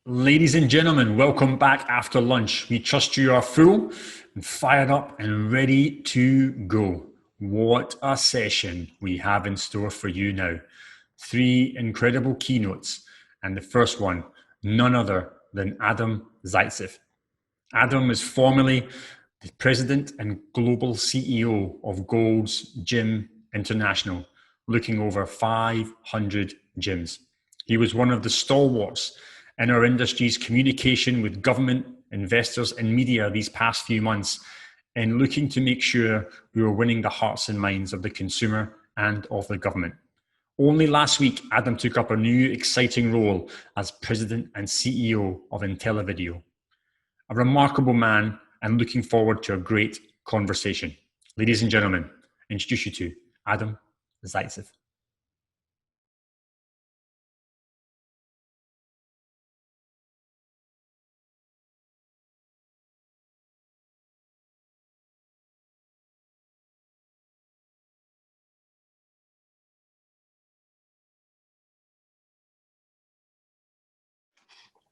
Ladies and gentlemen, welcome back after lunch. We trust you are full and fired up and ready to go. What a session we have in store for you now. Three incredible keynotes, and the first one, none other than Adam Zeitsiff. Adam is formerly the president and global CEO of Gold's Gym International, looking over 500 gyms. He was one of the stalwarts in our industry's communication with government, investors, and media these past few months, and looking to make sure we were winning the hearts and minds of the consumer and of the government. Only last week, Adam took up a new exciting role as president and CEO of Intelivideo. A remarkable man, and looking forward to a great conversation. Ladies and gentlemen, introduce you to Adam Zeitsiff.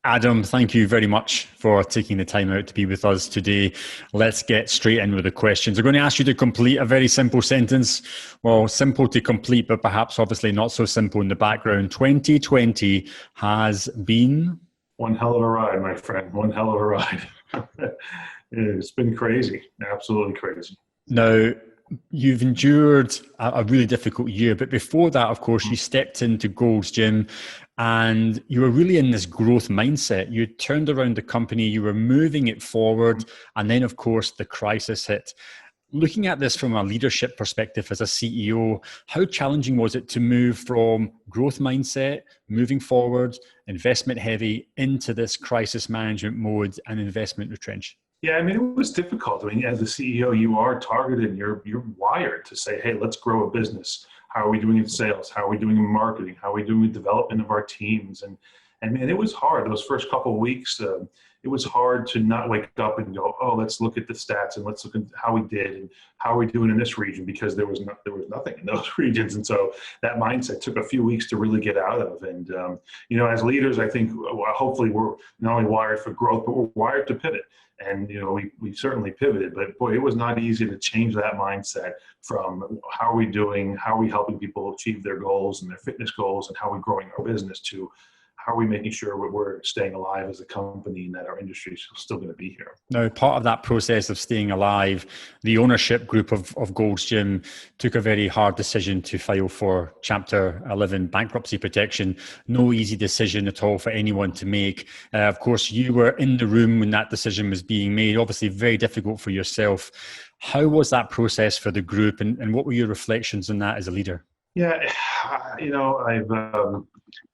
Adam, thank you very much for taking the time out to be with us today. Let's get straight in with the questions. I'm going to ask you to complete a very simple sentence. Well, simple to complete, but perhaps obviously not so simple in the background. 2020 has been... One hell of a ride, my friend. One hell of a ride. It's been crazy. Absolutely crazy. Now, you've endured a really difficult year, but before that, of course, you stepped into Gold's Gym and you were really in this growth mindset. You turned around the company, you were moving it forward, and then, of course, the crisis hit. Looking at this from a leadership perspective as a CEO, how challenging was it to move from growth mindset, moving forward, investment heavy, into this crisis management mode and investment retrench? Yeah, I mean, it was difficult. I mean, as a CEO, you are targeted. You're wired to say, hey, let's grow a business. How are we doing in sales? How are we doing in marketing? How are we doing with development of our teams? And man, it was hard. Those first couple of weeks, it was hard to not wake up and go, oh, let's look at the stats and let's look at how we did and how are we doing in this region, because there was nothing in those regions. And so that mindset took a few weeks to really get out of. And, as leaders, I think hopefully we're not only wired for growth, but we're wired to pivot. And, we certainly pivoted, but boy, it was not easy to change that mindset from how are we doing, how are we helping people achieve their goals and their fitness goals, and how are we growing our business, to how are we making sure we're staying alive as a company and that our industry is still going to be here. Now, part of that process of staying alive, the ownership group of Gold's Gym took a very hard decision to file for Chapter 11 bankruptcy protection. No easy decision at all for anyone to make. Of course, you were in the room when that decision was being made, obviously very difficult for yourself. How was that process for the group, and what were your reflections on that as a leader? Yeah, I've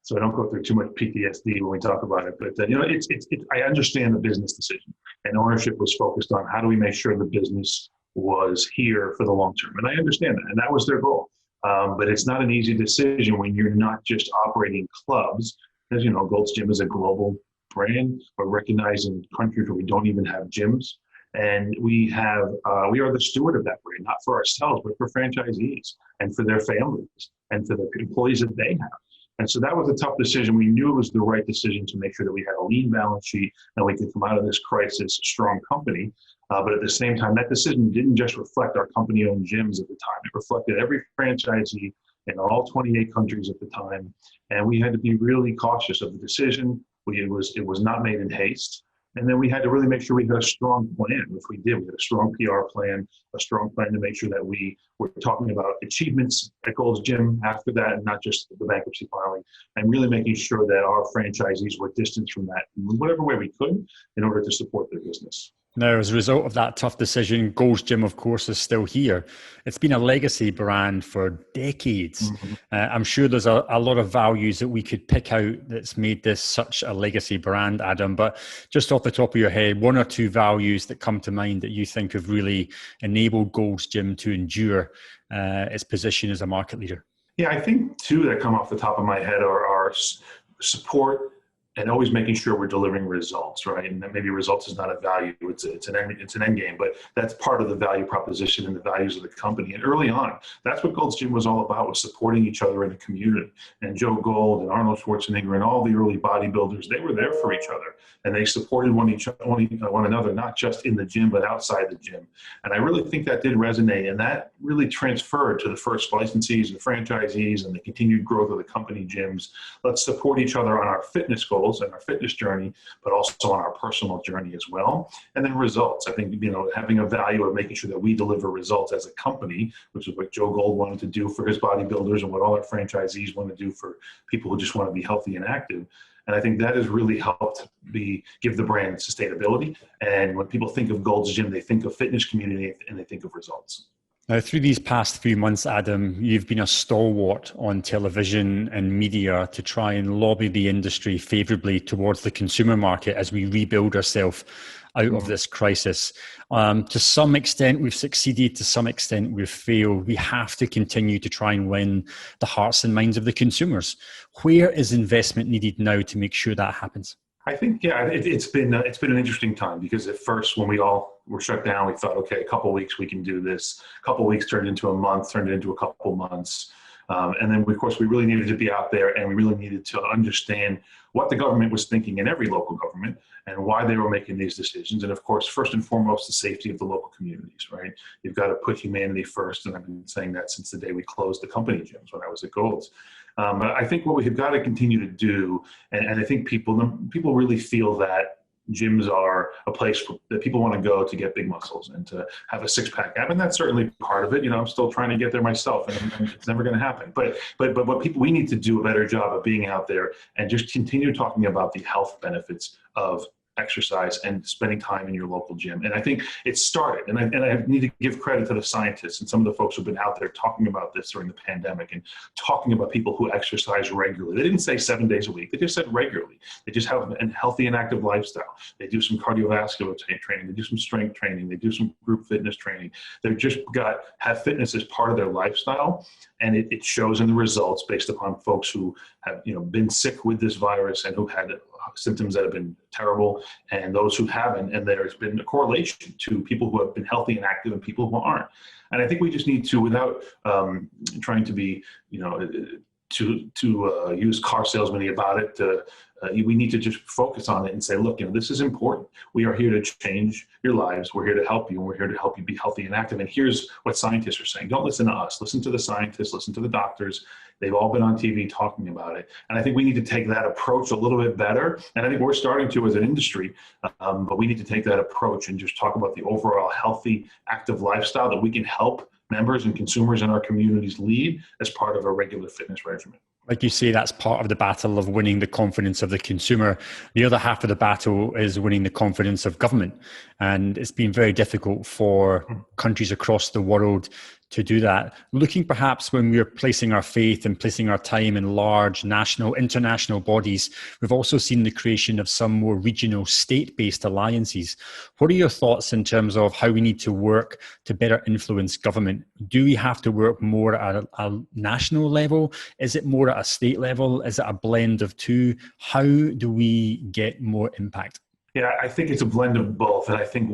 so I don't go through too much PTSD when we talk about it, but I understand the business decision, and ownership was focused on how do we make sure the business was here for the long term, and I understand that, and that was their goal. But it's not an easy decision when you're not just operating clubs. As you know, Gold's Gym is a global brand. We're recognized in countries where we don't even have gyms. And we are the steward of that brand, not for ourselves, but for franchisees and for their families and for the employees that they have. And so that was a tough decision. We knew it was the right decision to make sure that we had a lean balance sheet and we could come out of this crisis a strong company. But at the same time, that decision didn't just reflect our company-owned gyms at the time. It reflected every franchisee in all 28 countries at the time. And we had to be really cautious of the decision. It was not made in haste. And then we had to really make sure we had a strong plan, which we did. We had a strong PR plan, a strong plan to make sure that we were talking about achievements at Gold's Gym after that, and not just the bankruptcy filing, and really making sure that our franchisees were distanced from that in whatever way we could in order to support their business. Now, as a result of that tough decision, Gold's Gym, of course, is still here. It's been a legacy brand for decades. Mm-hmm. I'm sure there's a lot of values that we could pick out that's made this such a legacy brand, Adam. But just off the top of your head, one or two values that come to mind that you think have really enabled Gold's Gym to endure its position as a market leader? Yeah, I think two that come off the top of my head are support, and always making sure we're delivering results, right? And that maybe results is not a value; it's an end game, but that's part of the value proposition and the values of the company. And early on, that's what Gold's Gym was all about: was supporting each other in the community. And Joe Gold and Arnold Schwarzenegger and all the early bodybuilders, they were there for each other, and they supported one another, not just in the gym but outside the gym. And I really think that did resonate, and that really transferred to the first licensees and franchisees and the continued growth of the company gyms. Let's support each other on our fitness goals and our fitness journey, but also on our personal journey as well. And then results. I think, having a value of making sure that we deliver results as a company, which is what Joe Gold wanted to do for his bodybuilders and what all our franchisees want to do for people who just want to be healthy and active. And I think that has really helped give the brand sustainability. And when people think of Gold's Gym, they think of fitness community and they think of results. Now, through these past few months, Adam, you've been a stalwart on television and media to try and lobby the industry favorably towards the consumer market as we rebuild ourselves out of this crisis. To some extent, we've succeeded. To some extent, we've failed. We have to continue to try and win the hearts and minds of the consumers. Where is investment needed now to make sure that happens? I think, it's been an interesting time, because at first, when we all were shut down, we thought, okay, a couple of weeks we can do this. A couple of weeks turned into a month, turned into a couple months. And then, of course, we really needed to be out there, and we really needed to understand what the government was thinking in every local government and why they were making these decisions. And of course, first and foremost, the safety of the local communities, right? You've got to put humanity first. And I've been saying that since the day we closed the company gyms when I was at Gold's. But I think what we have got to continue to do, and I think people really feel that gyms are a place that people want to go to get big muscles and to have a six-pack. I mean, that's certainly part of it. I'm still trying to get there myself, and it's never going to happen. But we need to do a better job of being out there and just continue talking about the health benefits of exercise and spending time in your local gym. And I think it started, and I need to give credit to the scientists and some of the folks who've been out there talking about this during the pandemic and talking about people who exercise regularly. They didn't say 7 days a week. They just said regularly. They just have a healthy and active lifestyle. They do some cardiovascular training. They do some strength training. They do some group fitness training. They've just have fitness as part of their lifestyle. And it shows in the results based upon folks who have been sick with this virus and who've had symptoms that have been terrible, and those who haven't. And there's been a correlation to people who have been healthy and active and people who aren't. And I think we just need to, without trying to be, to use car salesman about it, we need to just focus on it and say, look, this is important. We are here to change your lives. We're here to help you, and we're here to help you be healthy and active. And here's what scientists are saying. Don't listen to us. Listen to the scientists. Listen to the doctors. They've all been on TV talking about it. And I think we need to take that approach a little bit better. And I think we're starting to as an industry, but we need to take that approach and just talk about the overall healthy, active lifestyle that we can help members and consumers in our communities lead as part of a regular fitness regimen. Like you say, that's part of the battle of winning the confidence of the consumer. The other half of the battle is winning the confidence of government. And it's been very difficult for countries across the world to do that. Looking perhaps when we're placing our faith and placing our time in large national, international bodies, we've also seen the creation of some more regional state-based alliances. What are your thoughts in terms of how we need to work to better influence government? Do we have to work more at a national level? Is it more at a state level? Is it a blend of two? How do we get more impact? Yeah, I think it's a blend of both. And I think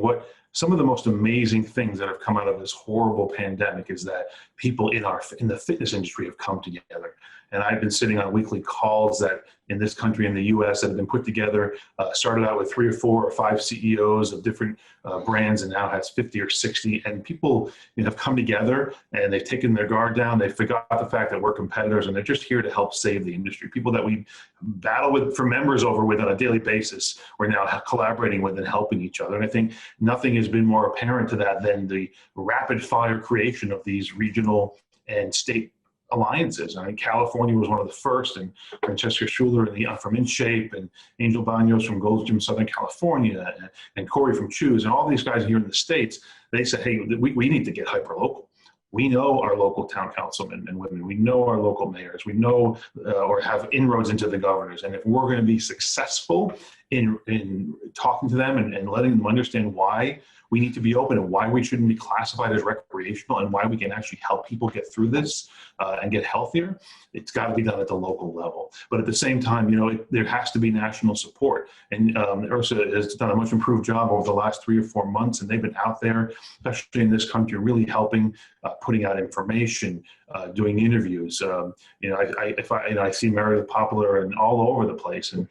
some of the most amazing things that have come out of this horrible pandemic is that people in the fitness industry have come together. And I've been sitting on weekly calls that in this country, in the US, that have been put together, started out with 3 or 4 or 5 CEOs of different brands, and now has 50 or 60. And people have come together, and they've taken their guard down. They forgot the fact that we're competitors, and they're just here to help save the industry. People that we battle with for members over with on a daily basis, we're now collaborating with and helping each other. And I think nothing has been more apparent to that than the rapid fire creation of these regional and state alliances. I mean, California was one of the first, and Francesca Schuler from InShape, and Angel Banos from Gold's Gym Southern California, and Corey from Choose, and all these guys here in the States, they said, hey, we need to get hyper-local. We know our local town councilmen and women. We know our local mayors. We know or have inroads into the governors. And if we're going to be successful in talking to them and letting them understand why we need to be open and why we shouldn't be classified as recreational and why we can actually help people get through this and get healthier, it's got to be done at the local level. But at the same time, there has to be national support. And URSA has done a much improved job over the last 3 or 4 months, and they've been out there, especially in this country, really helping, putting out information, doing interviews. I see Meredith Poplar and all over the place, and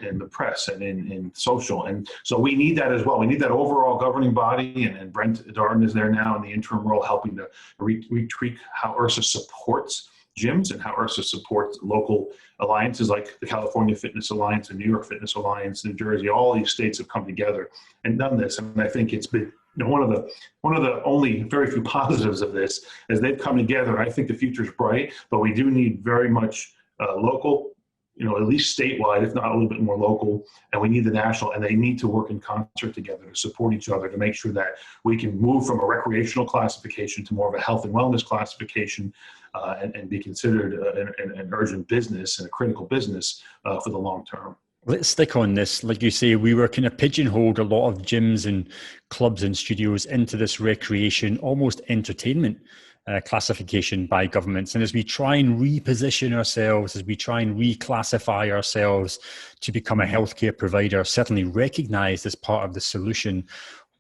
in the press and in social, and so we need that as well. We need that overall governing body, and Brent Darden is there now in the interim role, helping to retweak how URSA supports gyms and how URSA supports local alliances like the California Fitness Alliance and New York Fitness Alliance, New Jersey. All these states have come together and done this, and I think it's been one of the only very few positives of this is they've come together. I think the future is bright, but we do need very much local, at least statewide, if not a little bit more local, and we need the national, and they need to work in concert together to support each other to make sure that we can move from a recreational classification to more of a health and wellness classification and be considered an urgent business and a critical business for the long term. Let's stick on this. Like you say, we were kind of pigeonholed a lot of gyms and clubs and studios into this recreation, almost entertainment classification by governments. And as we try and reposition ourselves, as we try and reclassify ourselves to become a healthcare provider, certainly recognized as part of the solution,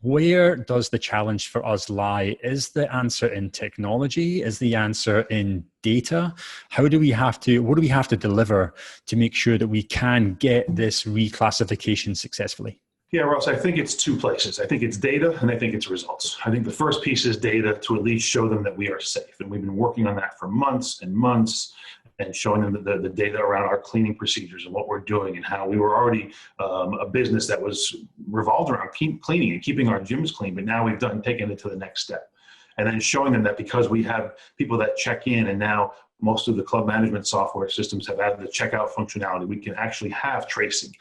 where does the challenge for us lie? Is the answer in technology? Is the answer in data? What do we have to deliver to make sure that we can get this reclassification successfully? Yeah, Ross, I think it's 2 places. I think it's data and I think it's results. I think the first piece is data to at least show them that we are safe. And we've been working on that for months and months, and showing them the data around our cleaning procedures and what we're doing, and how we were already a business that was revolved around cleaning and keeping our gyms clean, but now we've taken it to the next step. And then showing them that because we have people that check in, and now most of the club management software systems have added the checkout functionality, we can actually have tracing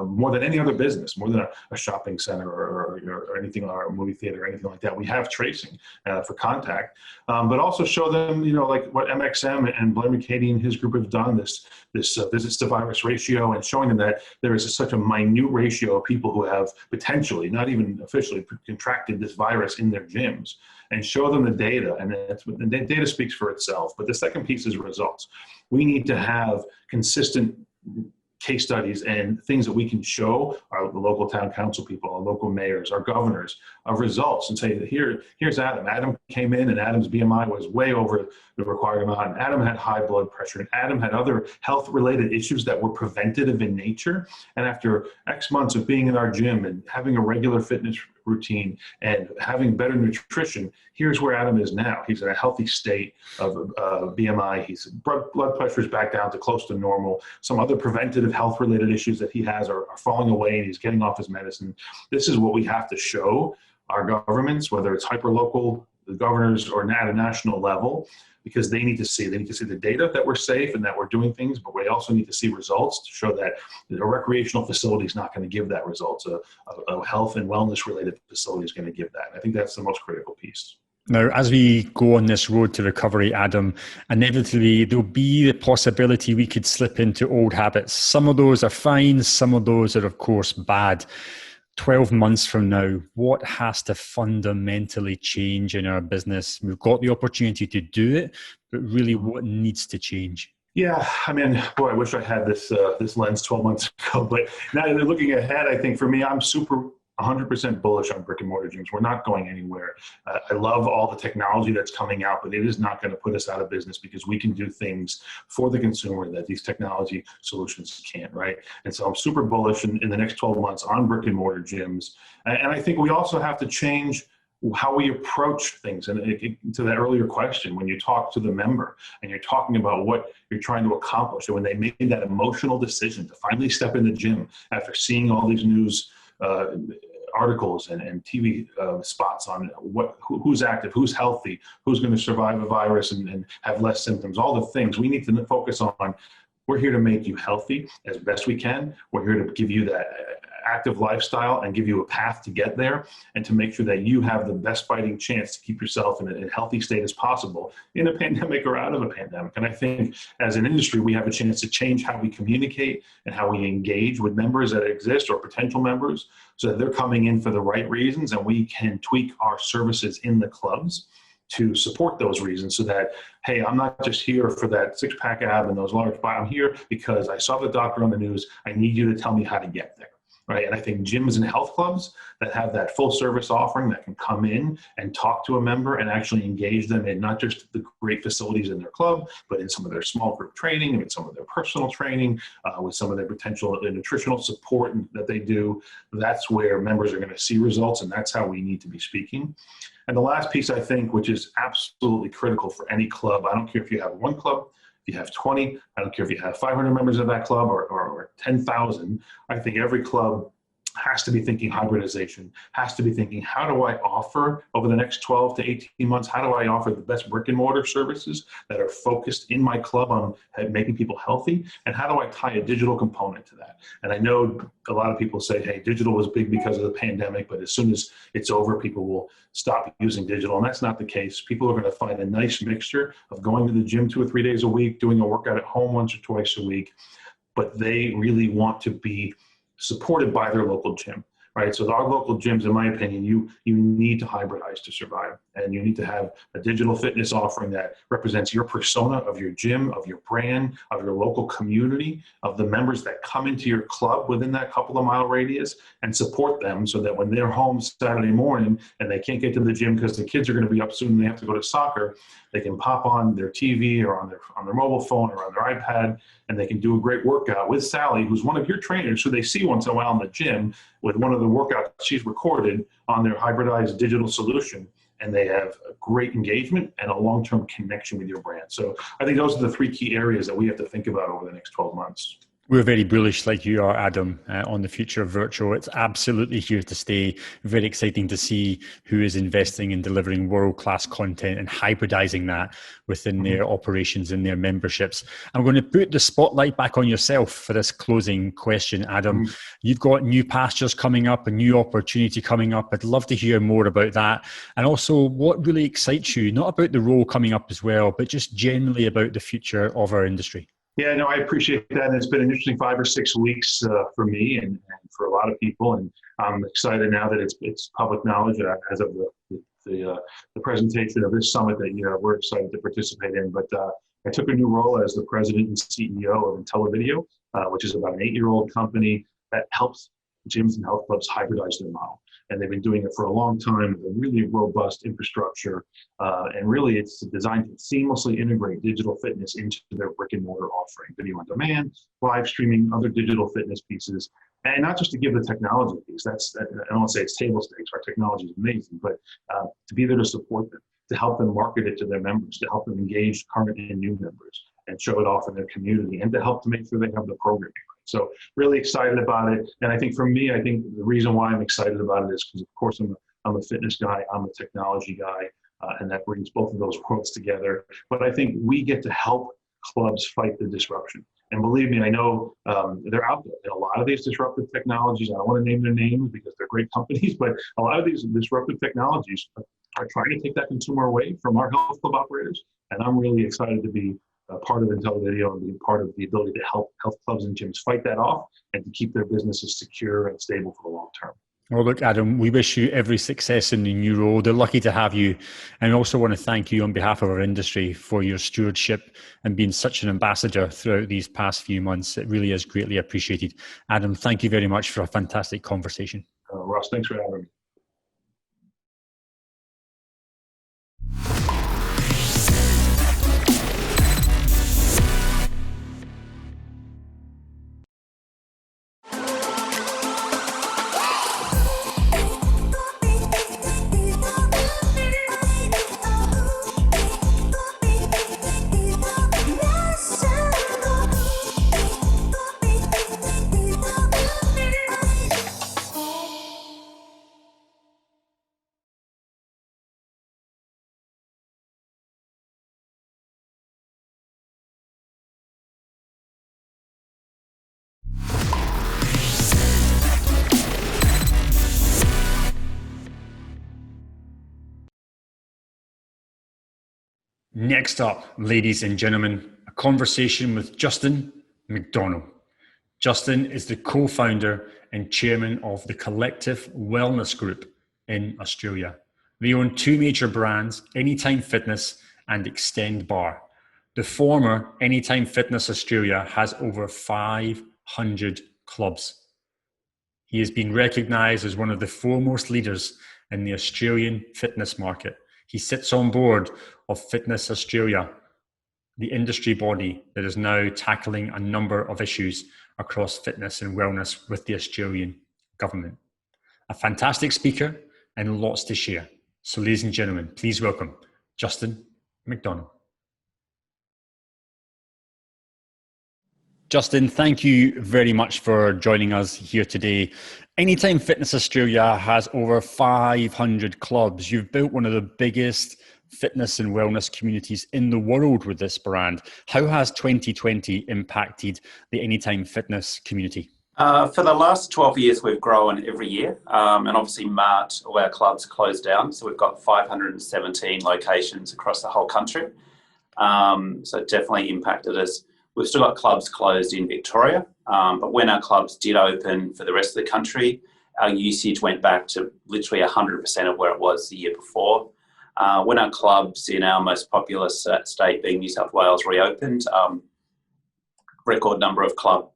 more than any other business, more than a shopping center or anything, or a movie theater or anything like that. We have tracing for contact, but also show them, like what MXM and Blair McCady and his group have done, this visits to virus ratio, and showing them that there is such a minute ratio of people who have potentially, not even officially, contracted this virus in their gyms, and show them the data. And the data speaks for itself. But the second piece is results. We need to have consistent case studies and things that we can show the local town council people, our local mayors, our governors, of results, and say, here's Adam. Adam came in and Adam's BMI was way over the required amount. And Adam had high blood pressure, and Adam had other health-related issues that were preventative in nature. And after X months of being in our gym and having a regular fitness routine and having better nutrition, here's where Adam is now. He's in a healthy state of BMI. His blood pressure is back down to close to normal. Some other preventative health-related issues that he has are falling away, and he's getting off his medicine. This is what we have to show our governments, whether it's hyperlocal, the governors, or at a national level, because they need to see the data that we're safe and that we're doing things, but we also need to see results to show that a recreational facility is not going to give that results. A health and wellness related facility is going to give that. And I think that's the most critical piece. Now, as we go on this road to recovery, Adam, inevitably there'll be the possibility we could slip into old habits. Some of those are fine, some of those are, of course, bad. 12 months from now, what has to fundamentally change in our business? We've got the opportunity to do it, but really what needs to change? Yeah, I mean, boy, I wish I had this lens 12 months ago. But now looking ahead, I think for me, I'm 100% bullish on brick and mortar gyms. We're not going anywhere. I love all the technology that's coming out, but it is not going to put us out of business, because we can do things for the consumer that these technology solutions can't, right? And so I'm super bullish in the next 12 months on brick and mortar gyms. And I think we also have to change how we approach things. And to that earlier question, when you talk to the member and you're talking about what you're trying to accomplish, and when they made that emotional decision to finally step in the gym after seeing all these news articles and TV spots on who's active, who's healthy, who's going to survive a virus and have less symptoms, all the things we need to focus on. We're here to make you healthy as best we can. We're here to give you that active lifestyle and give you a path to get there, and to make sure that you have the best fighting chance to keep yourself in a healthy state as possible in a pandemic or out of a pandemic. And I think as an industry, we have a chance to change how we communicate and how we engage with members that exist or potential members, so that they're coming in for the right reasons, and we can tweak our services in the clubs to support those reasons, so that, hey, I'm not just here for that six-pack ab and those large I'm here because I saw the doctor on the news. I need you to tell me how to get there, right? And I think gyms and health clubs that have that full service offering, that can come in and talk to a member and actually engage them in not just the great facilities in their club, but in some of their small group training, in some of their personal training, with some of their potential nutritional support that they do. That's where members are going to see results, and that's how we need to be speaking. And the last piece, I think, which is absolutely critical for any club, I don't care if you have one club, if you have 20, I don't care if you have 500 members of that club or 10,000, I think every club has to be thinking hybridization, has to be thinking, how do I offer over the next 12 to 18 months, how do I offer the best brick and mortar services that are focused in my club on making people healthy? And how do I tie a digital component to that? And I know a lot of people say, hey, digital was big because of the pandemic, but as soon as it's over, people will stop using digital. And that's not the case. People are going to find a nice mixture of going to the gym 2 or 3 days a week, doing a workout at home once or twice a week, but they really want to be supported by their local gym, right? So our local gyms, in my opinion, you need to hybridize to survive, and you need to have a digital fitness offering that represents your persona of your gym, of your brand, of your local community, of the members that come into your club within that couple of mile radius, and support them so that when they're home Saturday morning and they can't get to the gym because the kids are going to be up soon and they have to go to soccer, they can pop on their TV or on their mobile phone or on their iPad, and they can do a great workout with Sally, who's one of your trainers, who they see once in a while in the gym, with one of the workouts she's recorded on their hybridized digital solution. And they have a great engagement and a long-term connection with your brand. So I think those are the 3 key areas that we have to think about over the next 12 months. We're very bullish, like you are, Adam, on the future of virtual. It's absolutely here to stay. Very exciting to see who is investing in delivering world-class content and hybridizing that within their operations and their memberships. I'm going to put the spotlight back on yourself for this closing question, Adam. You've got new pastures coming up, a new opportunity coming up. I'd love to hear more about that. And also what really excites you, not about the role coming up as well, but just generally about the future of our industry. Yeah, no, I appreciate that. And it's been an interesting 5 or 6 weeks for me and for a lot of people. And I'm excited now that it's public knowledge as of the presentation of this summit that we're excited to participate in. But I took a new role as the president and CEO of Intelivideo, which is about an 8-year-old company that helps gyms and health clubs hybridize their model. And they've been doing it for a long time with a really robust infrastructure. And really, it's designed to seamlessly integrate digital fitness into their brick and mortar offering, video on demand, live streaming, other digital fitness pieces. And not just to give the technology piece. I don't want to say it's table stakes. Our technology is amazing, but to be there to support them, to help them market it to their members, to help them engage current and new members, and show it off in their community, and to help to make sure they have the programming. So really excited about it. And I think for me, I think the reason why I'm excited about it is because, of course, I'm a fitness guy, I'm a technology guy, and that brings both of those worlds together. But I think we get to help clubs fight the disruption. And believe me, I know they're out there. There are a lot of these disruptive technologies. I don't want to name their names because they're great companies, but a lot of these disruptive technologies are trying to take that consumer away from our health club operators. And I'm really excited to be part of Intelivideo and being part of the ability to help health clubs and gyms fight that off and to keep their businesses secure and stable for the long term. Well, look, Adam, we wish you every success in the new role. They're lucky to have you. And I also want to thank you on behalf of our industry for your stewardship and being such an ambassador throughout these past few months. It really is greatly appreciated. Adam, thank you very much for a fantastic conversation. Ross, thanks for having me. Next up, ladies and gentlemen, a conversation with Justin McDonell. Justin is the co-founder and chairman of the Collective Wellness Group in Australia. They own two major brands, Anytime Fitness and Extend Bar. The former, Anytime Fitness Australia, has over 500 clubs. He has been recognised as one of the foremost leaders in the Australian fitness market. He sits on board of Fitness Australia, the industry body that is now tackling a number of issues across fitness and wellness with the Australian government. A fantastic speaker and lots to share. So ladies and gentlemen, please welcome Justin McDonell. Justin, thank you very much for joining us here today. Anytime Fitness Australia has over 500 clubs. You've built one of the biggest fitness and wellness communities in the world with this brand. How has 2020 impacted the Anytime Fitness community? For the last 12 years, we've grown every year. And obviously March, all our clubs closed down. So we've got 517 locations across the whole country. So it definitely impacted us. We've still got clubs closed in Victoria, but when our clubs did open for the rest of the country, our usage went back to literally 100% of where it was the year before. When our clubs in our most populous state, being New South Wales, reopened, record number of club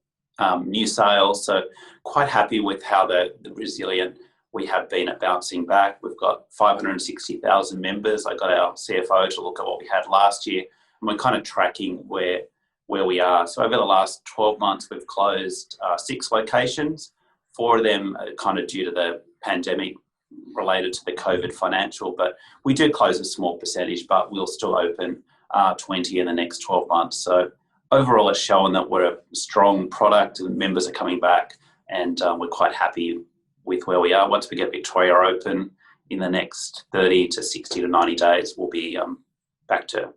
new sales. So quite happy with how the resilient we have been at bouncing back. We've got 560,000 members. I got our CFO to look at what we had last year, and we're kind of tracking where we are. So over the last 12 months, we've closed 6 locations. 4 of them are kind of due to the pandemic related to the COVID financial, but we do close a small percentage, but we'll still open 20 in the next 12 months. So overall, it's showing that we're a strong product and members are coming back, and we're quite happy with where we are. Once we get Victoria open in the next 30 to 60 to 90 days, we'll be back to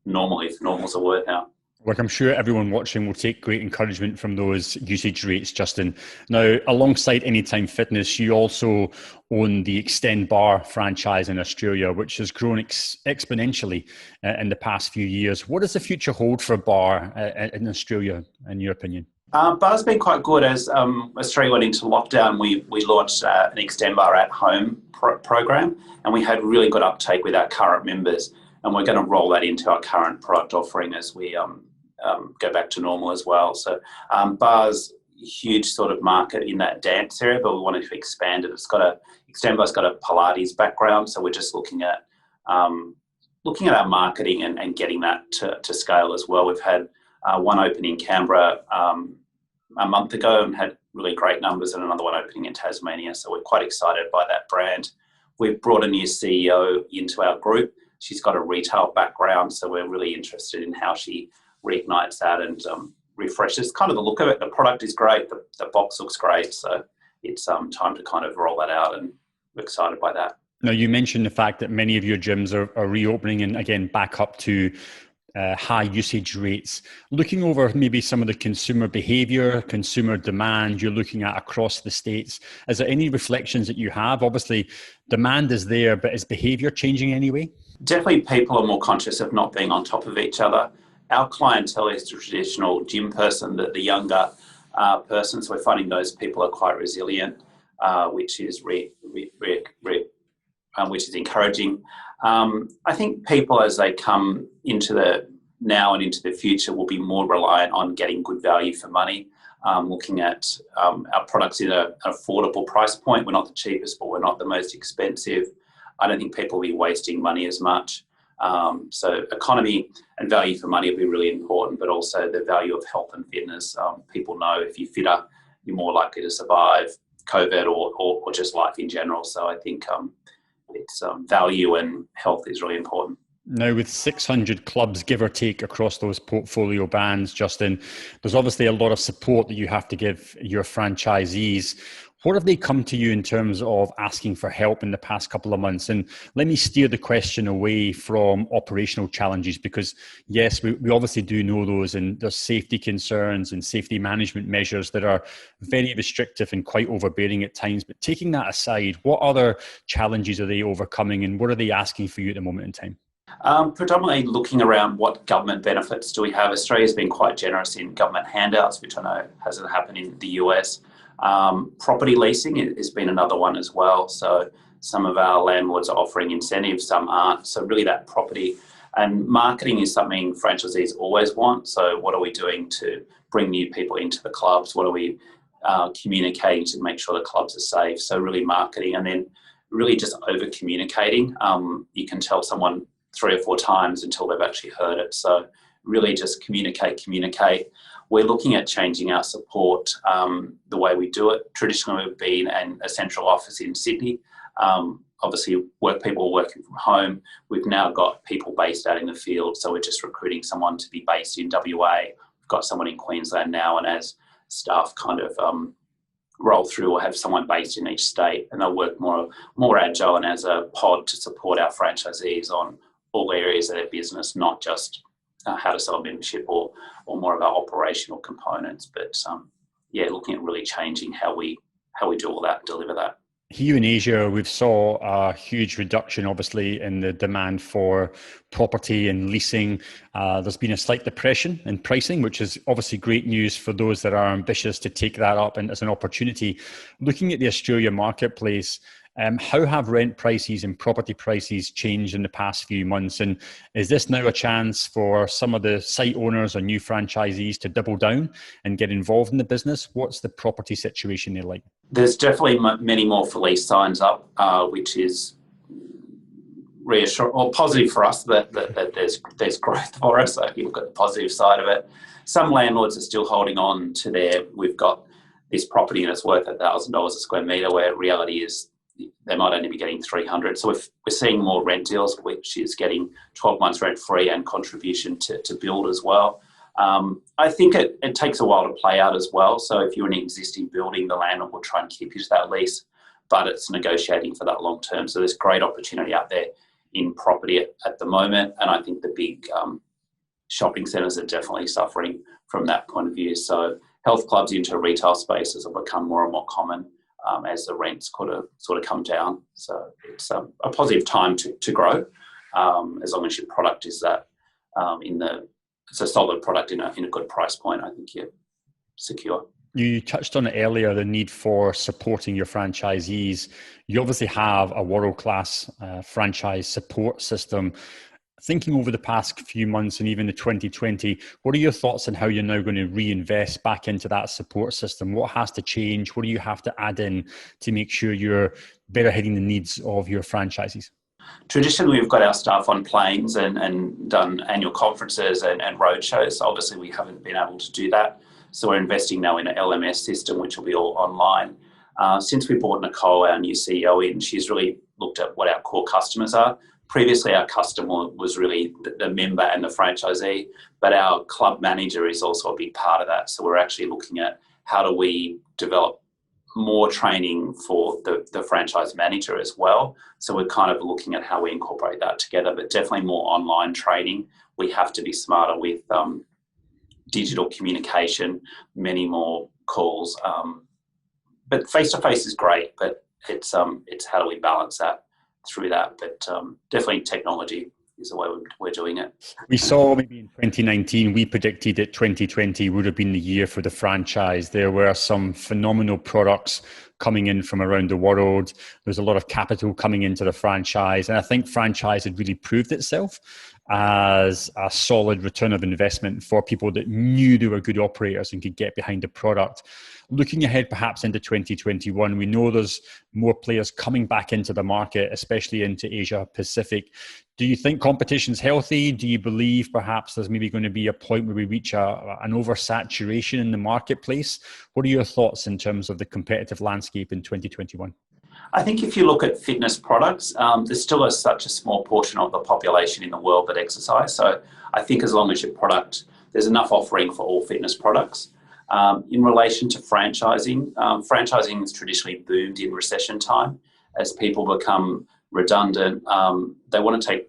normal, if normal's a word now. Like, I'm sure everyone watching will take great encouragement from those usage rates, Justin. Now, alongside Anytime Fitness, you also own the Extend Bar franchise in Australia, which has grown exponentially in the past few years. What does the future hold for Bar in Australia, in your opinion? Bar's been quite good. As Australia went into lockdown, we launched an Extend Bar at Home program, and we had really good uptake with our current members. And we're going to roll that into our current product offering as we go back to normal as well. So Bar's a huge sort of market in that dance area, but we wanted to expand it. Extend Bar's got a Pilates background, so we're just looking at our marketing and getting that to scale as well. We've had one open in Canberra a month ago and had really great numbers, and another one opening in Tasmania. So we're quite excited by that brand. We've brought a new CEO into our group. She's got a retail background, so we're really interested in how she reignites that and refreshes kind of the look of it. The product is great, the box looks great, so it's time to kind of roll that out, and we're excited by that. Now, you mentioned the fact that many of your gyms are reopening and again back up to high usage rates. Looking over maybe some of the consumer behavior, consumer demand you're looking at across the states, is there any reflections that you have? Obviously, demand is there, but is behavior changing anyway? Definitely people are more conscious of not being on top of each other. Our clientele is the traditional gym person, the younger person, so we're finding those people are quite resilient, which is which is encouraging. I think people, as they come into the now and into the future, will be more reliant on getting good value for money, looking at our products in an affordable price point. We're not the cheapest, but we're not the most expensive. I don't think people will be wasting money as much. So economy and value for money will be really important, but also the value of health and fitness. People know if you're fitter, you're more likely to survive COVID or just life in general. So I think it's value and health is really important. Now, with 600 clubs, give or take, across those portfolio brands, Justin, there's obviously a lot of support that you have to give your franchisees. What have they come to you in terms of asking for help in the past couple of months? And let me steer the question away from operational challenges, because yes, we obviously do know those, and there's safety concerns and safety management measures that are very restrictive and quite overbearing at times. But taking that aside, what other challenges are they overcoming, and what are they asking for you at the moment in time? Predominantly looking around what government benefits do we have. Australia's been quite generous in government handouts, which I know hasn't happened in the US. Property leasing has been another one as well. So some of our landlords are offering incentives, some aren't. So really that property and marketing is something franchisees always want. So what are we doing to bring new people into the clubs? What are we communicating to make sure the clubs are safe? So really marketing, and then really just over communicating. You can tell someone 3 or 4 times until they've actually heard it. So really just communicate. We're looking at changing our support, the way we do it. Traditionally, we've been a central office in Sydney. Obviously, people working from home. We've now got people based out in the field. So we're just recruiting someone to be based in WA. We've got someone in Queensland now, and as staff kind of roll through, we'll have someone based in each state, and they'll work more agile and as a pod to support our franchisees on all areas of their business, not just how to sell a membership or more of our operational components, but looking at really changing how we do all that and deliver that. Here in Asia, we've saw a huge reduction, obviously, in the demand for property and leasing. There's been a slight depression in pricing, which is obviously great news for those that are ambitious to take that up and as an opportunity. Looking at the Australia marketplace, how have rent prices and property prices changed in the past few months? And is this now a chance for some of the site owners or new franchisees to double down and get involved in the business? What's the property situation there like? There's definitely many more for lease signs up, which is reassuring or positive for us that there's growth for us. So if you look at the positive side of it, some landlords are still holding on to we've got this property and it's worth $1,000 a square metre, where reality is they might only be getting 300. So we're seeing more rent deals, which is getting 12 months rent free and contribution to build as well. I think it takes a while to play out as well. So if you're in an existing building, the landlord will try and keep you to that lease, but it's negotiating for that long term. So there's great opportunity out there in property at the moment. And I think the big shopping centres are definitely suffering from that point of view. So health clubs into retail spaces have become more and more common as the rents sort of come down. So it's a positive time to grow, as long as your product is that it's a solid product in a good price point. I think you're secure. You touched on it earlier, the need for supporting your franchisees. You obviously have a world-class franchise support system. Thinking over the past few months and even the 2020, what are your thoughts on how you're now going to reinvest back into that support system? What has to change? What do you have to add in to make sure you're better hitting the needs of your franchisees? Traditionally, we've got our staff on planes and done annual conferences and road shows. Obviously, we haven't been able to do that. So we're investing now in an LMS system, which will be all online. Since we brought Nicole, our new CEO, in, she's really looked at what our core customers are. Previously, our customer was really the member and the franchisee, but our club manager is also a big part of that. So we're actually looking at how do we develop more training for the franchise manager as well. So we're kind of looking at how we incorporate that together, but definitely more online training. We have to be smarter with digital communication, many more calls. But face-to-face is great, but it's how do we balance that through that. But definitely technology is the way we're doing it. We saw maybe in 2019, we predicted that 2020 would have been the year for the franchise. There were some phenomenal products coming in from around the world. There's a lot of capital coming into the franchise. And I think franchise had really proved itself as a solid return of investment for people that knew they were good operators and could get behind the product. Looking ahead perhaps into 2021, we know there's more players coming back into the market, especially into Asia Pacific. Do you think competition's healthy? Do you believe perhaps there's maybe going to be a point where we reach an oversaturation in the marketplace? What are your thoughts in terms of the competitive landscape in 2021? I think if you look at fitness products, there's still such a small portion of the population in the world that exercise. So I think as long as your product, there's enough offering for all fitness products. In relation to franchising, franchising has traditionally boomed in recession time. As people become redundant, they want to take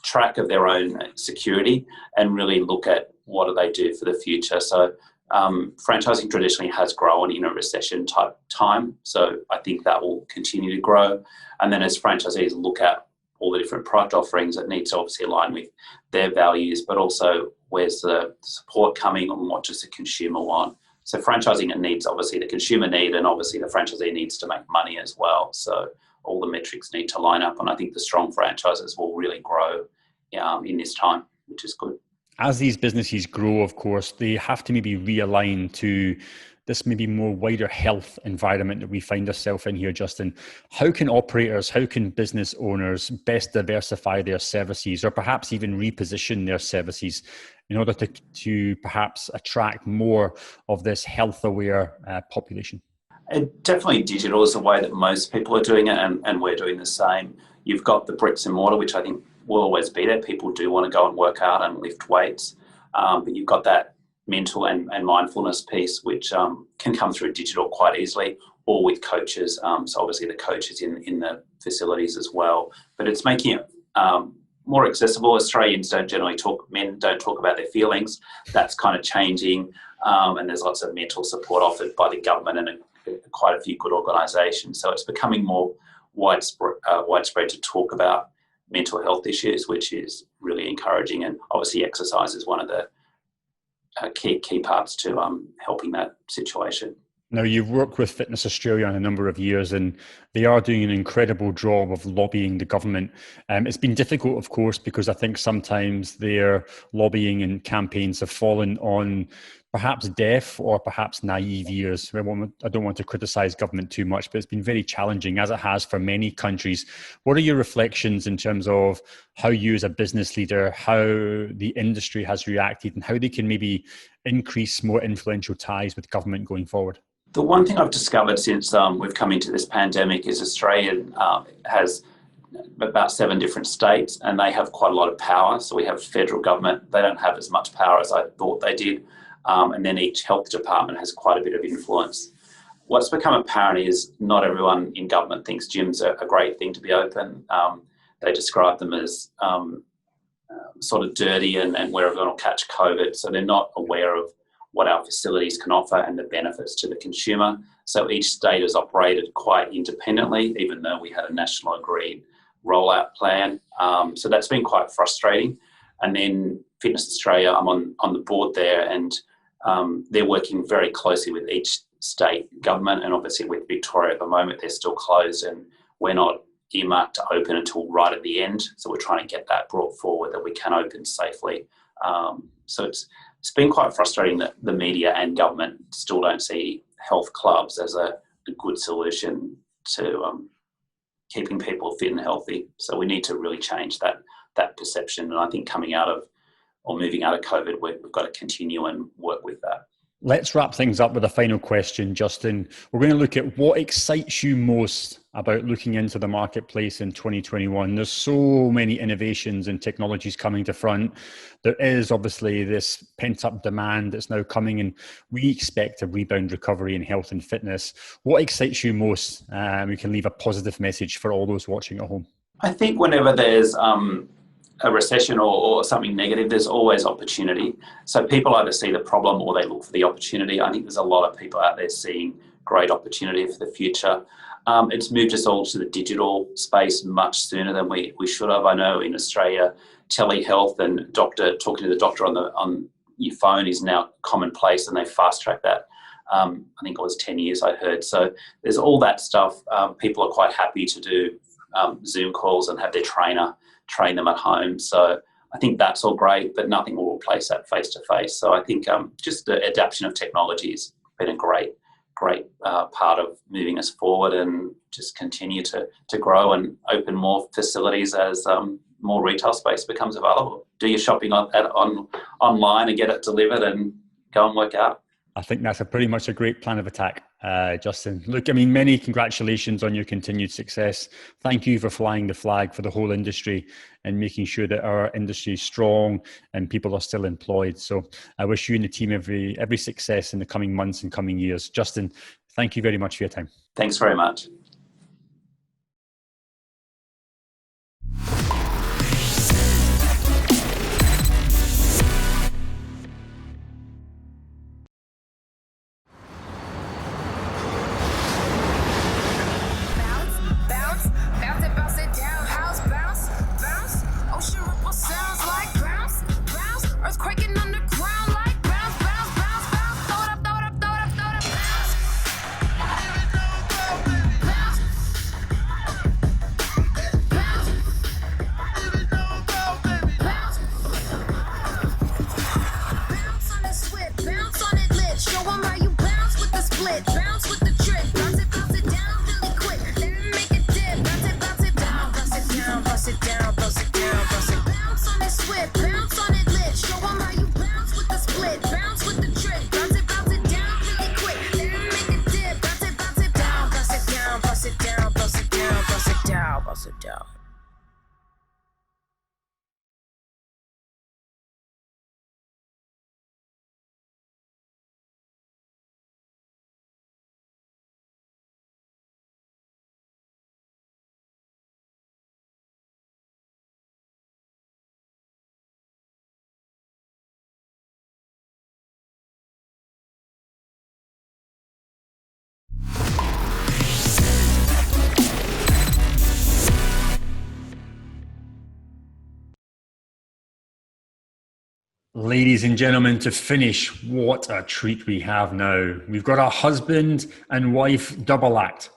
track of their own security and really look at what do they do for the future. So franchising traditionally has grown in a recession type time. So I think that will continue to grow. And then as franchisees look at all the different product offerings. It needs to obviously align with their values, but also where's the support coming and what does the consumer want. So franchising, it needs obviously the consumer need, and obviously the franchisee needs to make money as well. So all the metrics need to line up, and I think the strong franchises will really grow in this time, which is good. As these businesses grow, of course, they have to maybe realign to this maybe more wider health environment that we find ourselves in here, Justin. How can operators, how can business owners best diversify their services, or perhaps even reposition their services in order to perhaps attract more of this health-aware population? Definitely digital is the way that most people are doing it, and we're doing the same. You've got the bricks and mortar, which I think will always be there. People do want to go and work out and lift weights, but you've got that mental and mindfulness piece, which can come through digital quite easily, or with coaches. So obviously the coaches in the facilities as well, but it's making it more accessible. Australians men don't talk about their feelings. That's kind of changing, and there's lots of mental support offered by the government and quite a few good organisations. So it's becoming more widespread to talk about mental health issues, which is really encouraging. And obviously exercise is one of the key parts to helping that situation. Now, you've worked with Fitness Australia on a number of years, and they are doing an incredible job of lobbying the government. It's been difficult, of course, because I think sometimes their lobbying and campaigns have fallen on perhaps deaf or perhaps naive ears. I don't want to criticise government too much, but it's been very challenging, as it has for many countries. What are your reflections in terms of how you as a business leader, how the industry has reacted, and how they can maybe increase more influential ties with government going forward? The one thing I've discovered since we've come into this pandemic is Australia has about 7 different states, and they have quite a lot of power. So we have federal government. They don't have as much power as I thought they did. And then each health department has quite a bit of influence. What's become apparent is not everyone in government thinks gyms are a great thing to be open. They describe them as sort of dirty and where everyone will catch COVID. So they're not aware of what our facilities can offer and the benefits to the consumer. So each state has operated quite independently, even though we had a national agreed rollout plan. So that's been quite frustrating. And then Fitness Australia, I'm on the board there, and they're working very closely with each state government, and obviously with Victoria at the moment, they're still closed and we're not earmarked to open until right at the end. So we're trying to get that brought forward that we can open safely. So it's been quite frustrating that the media and government still don't see health clubs as a good solution to keeping people fit and healthy. So we need to really change that perception. And I think moving out of COVID, we've got to continue and work with that. Let's wrap things up with a final question, Justin. We're going to look at what excites you most about looking into the marketplace in 2021. There's so many innovations and technologies coming to front. There is obviously this pent-up demand that's now coming, and we expect a rebound recovery in health and fitness. What excites you most? We can leave a positive message for all those watching at home. I think whenever there's a recession or something negative, there's always opportunity. So people either see the problem or they look for the opportunity. I think there's a lot of people out there seeing great opportunity for the future. It's moved us all to the digital space much sooner than we should have. I know in Australia, telehealth and talking to the doctor on your phone is now commonplace, and they fast-track that. I think it was 10 years I heard. So there's all that stuff. People are quite happy to do Zoom calls and have their trainer train them at home. So I think that's all great, but nothing will replace that face-to-face. So I think just the adaptation of technology has been a great part of moving us forward, and just continue to grow and open more facilities as more retail space becomes available. Do your shopping online and get it delivered and go and work out. I think that's pretty much a great plan of attack, Justin. Look, I mean, many congratulations on your continued success. Thank you for flying the flag for the whole industry and making sure that our industry is strong and people are still employed. So I wish you and the team every success in the coming months and coming years. Justin, thank you very much for your time. Thanks very much. Bounce it down, house bounce. down. Ladies and gentlemen, to finish, what a treat we have now. We've got a husband and wife double act.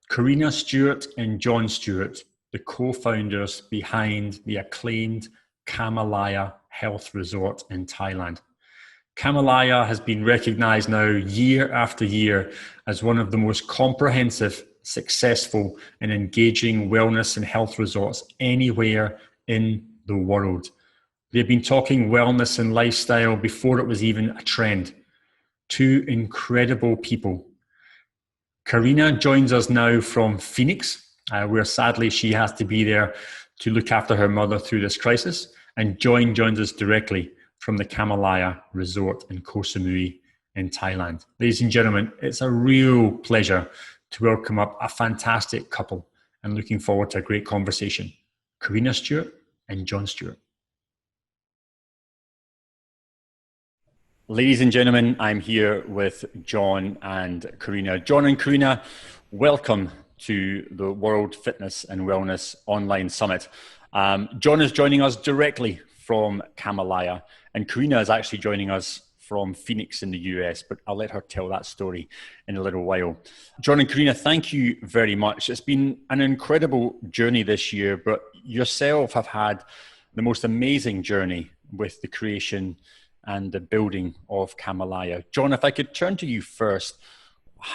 Karina Stewart and John Stewart, the co-founders behind the acclaimed Kamalaya Health Resort in Thailand. Kamalaya has been recognized now year after year as one of the most comprehensive, successful and engaging wellness and health resorts anywhere in the world. They've been talking wellness and lifestyle before it was even a trend. Two incredible people. Karina joins us now from Phoenix, where sadly she has to be there to look after her mother through this crisis. And John joins us directly from the Kamalaya Resort in Koh Samui in Thailand. Ladies and gentlemen, it's a real pleasure to welcome up a fantastic couple and looking forward to a great conversation. Karina Stewart and John Stewart. Ladies and gentlemen, I'm here with John and Karina. John and Karina, welcome to the World Fitness and Wellness Online Summit. John is joining us directly from Kamalaya, and Karina is actually joining us from Phoenix in the US, but I'll let her tell that story in a little while. John and Karina, thank you very much. It's been an incredible journey this year, but yourself have had the most amazing journey with the creation and the building of Kamalaya. John, if I could turn to you first,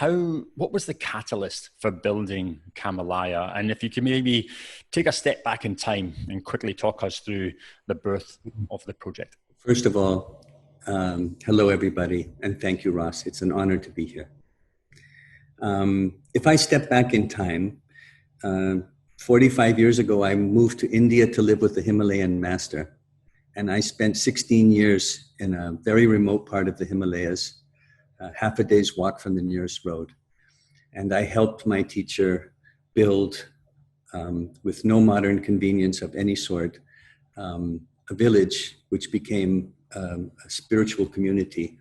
what was the catalyst for building Kamalaya? And if you could maybe take a step back in time and quickly talk us through the birth of the project. First of all, hello everybody, and thank you, Ross. It's an honor to be here. If I step back in time, 45 years ago, I moved to India to live with the Himalayan master. And I spent 16 years in a very remote part of the Himalayas, half a day's walk from the nearest road. And I helped my teacher build, with no modern convenience of any sort, a village which became a spiritual community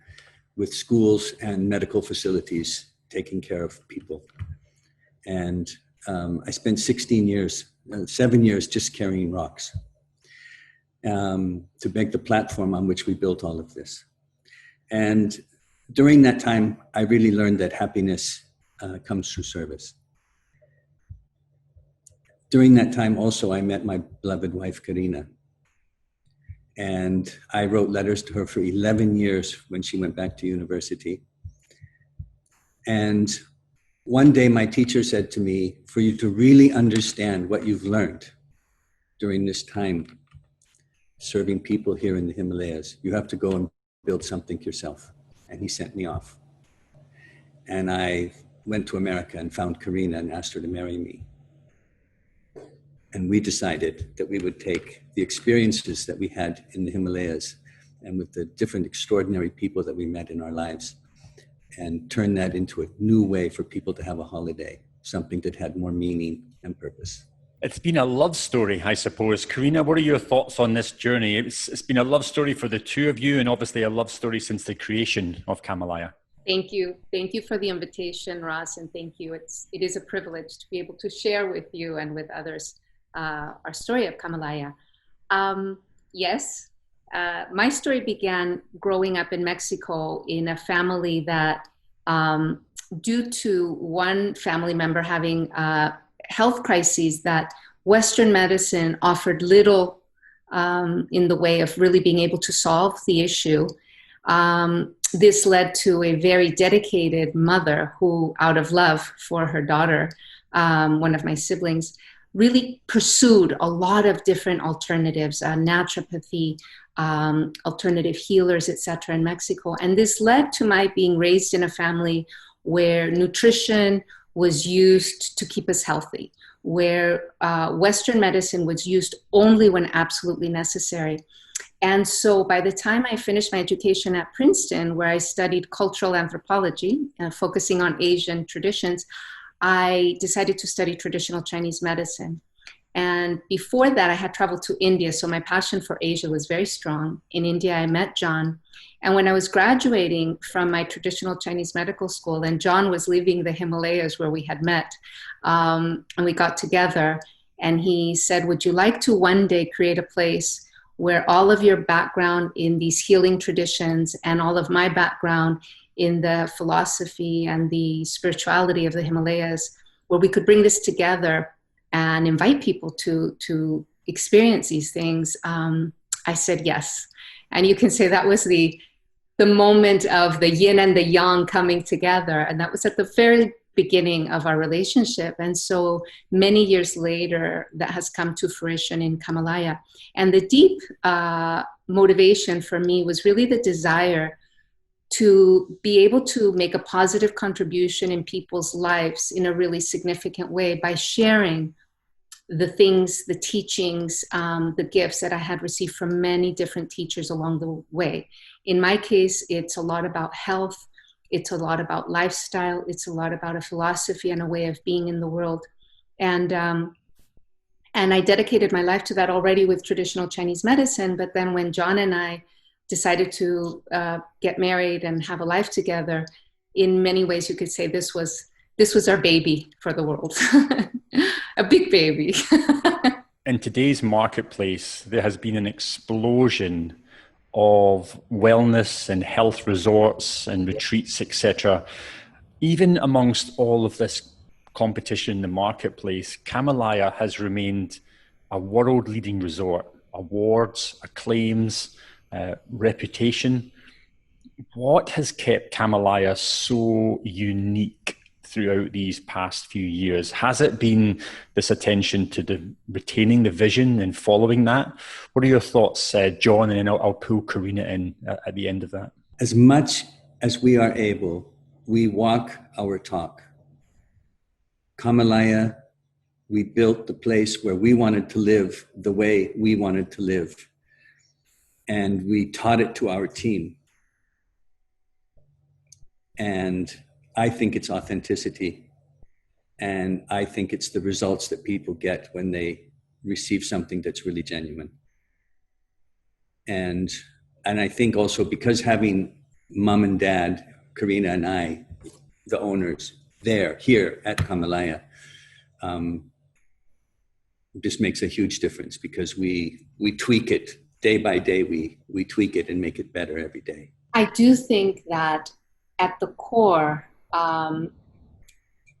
with schools and medical facilities taking care of people. And I spent 7 years just carrying rocks. To make the platform on which we built all of this. And during that time, I really learned that happiness comes through service. During that time also, I met my beloved wife, Karina. And I wrote letters to her for 11 years when she went back to university. And one day my teacher said to me, for you to really understand what you've learned during this time, serving people here in the Himalayas, you have to go and build something yourself. And he sent me off. And I went to America and found Karina and asked her to marry me. And we decided that we would take the experiences that we had in the Himalayas and with the different extraordinary people that we met in our lives and turn that into a new way for people to have a holiday, something that had more meaning and purpose. It's been a love story, I suppose. Karina, what are your thoughts on this journey? It's been a love story for the two of you and obviously a love story since the creation of Kamalaya. Thank you. Thank you for the invitation, Ross, and thank you. It is a privilege to be able to share with you and with others our story of Kamalaya. Yes, my story began growing up in Mexico in a family that, due to one family member having health crises, that Western medicine offered little in the way of really being able to solve the issue. This led to a very dedicated mother who, out of love for her daughter, one of my siblings, really pursued a lot of different alternatives, naturopathy, alternative healers, etc. in Mexico. And this led to my being raised in a family where nutrition was used to keep us healthy, where Western medicine was used only when absolutely necessary. And so by the time I finished my education at Princeton, where I studied cultural anthropology, focusing on Asian traditions, I decided to study traditional Chinese medicine. And before that, I had traveled to India, so my passion for Asia was very strong. In India, I met John. And when I was graduating from my traditional Chinese medical school, and John was leaving the Himalayas where we had met, and we got together, and he said, would you like to one day create a place where all of your background in these healing traditions and all of my background in the philosophy and the spirituality of the Himalayas, where we could bring this together and invite people to experience these things? I said yes. And you can say that was the moment of the yin and the yang coming together. And that was at the very beginning of our relationship. And so many years later, that has come to fruition in Kamalaya. And the deep motivation for me was really the desire to be able to make a positive contribution in people's lives in a really significant way by sharing the things, the teachings, the gifts that I had received from many different teachers along the way. In my case, it's a lot about health. It's a lot about lifestyle. It's a lot about a philosophy and a way of being in the world. And I dedicated my life to that already with traditional Chinese medicine. But then when John and I decided to get married and have a life together, in many ways you could say this was our baby for the world. A big baby. In today's marketplace, there has been an explosion of wellness and health resorts and retreats, etc. Even amongst all of this competition in the marketplace, Kamalaya has remained a world-leading resort. Awards, acclaims, reputation. What has kept Kamalaya so unique throughout these past few years? Has it been this attention to retaining the vision and following that? What are your thoughts, John? And then I'll pull Karina in at the end of that. As much as we are able, we walk our talk. Kamalaya, we built the place where we wanted to live the way we wanted to live. And we taught it to our team. And I think it's authenticity. And I think it's the results that people get when they receive something that's really genuine. And I think also because having mom and dad, Karina and I, the owners, here at Kamalaya, just makes a huge difference because we tweak it day by day. We tweak it and make it better every day. I do think that at the core,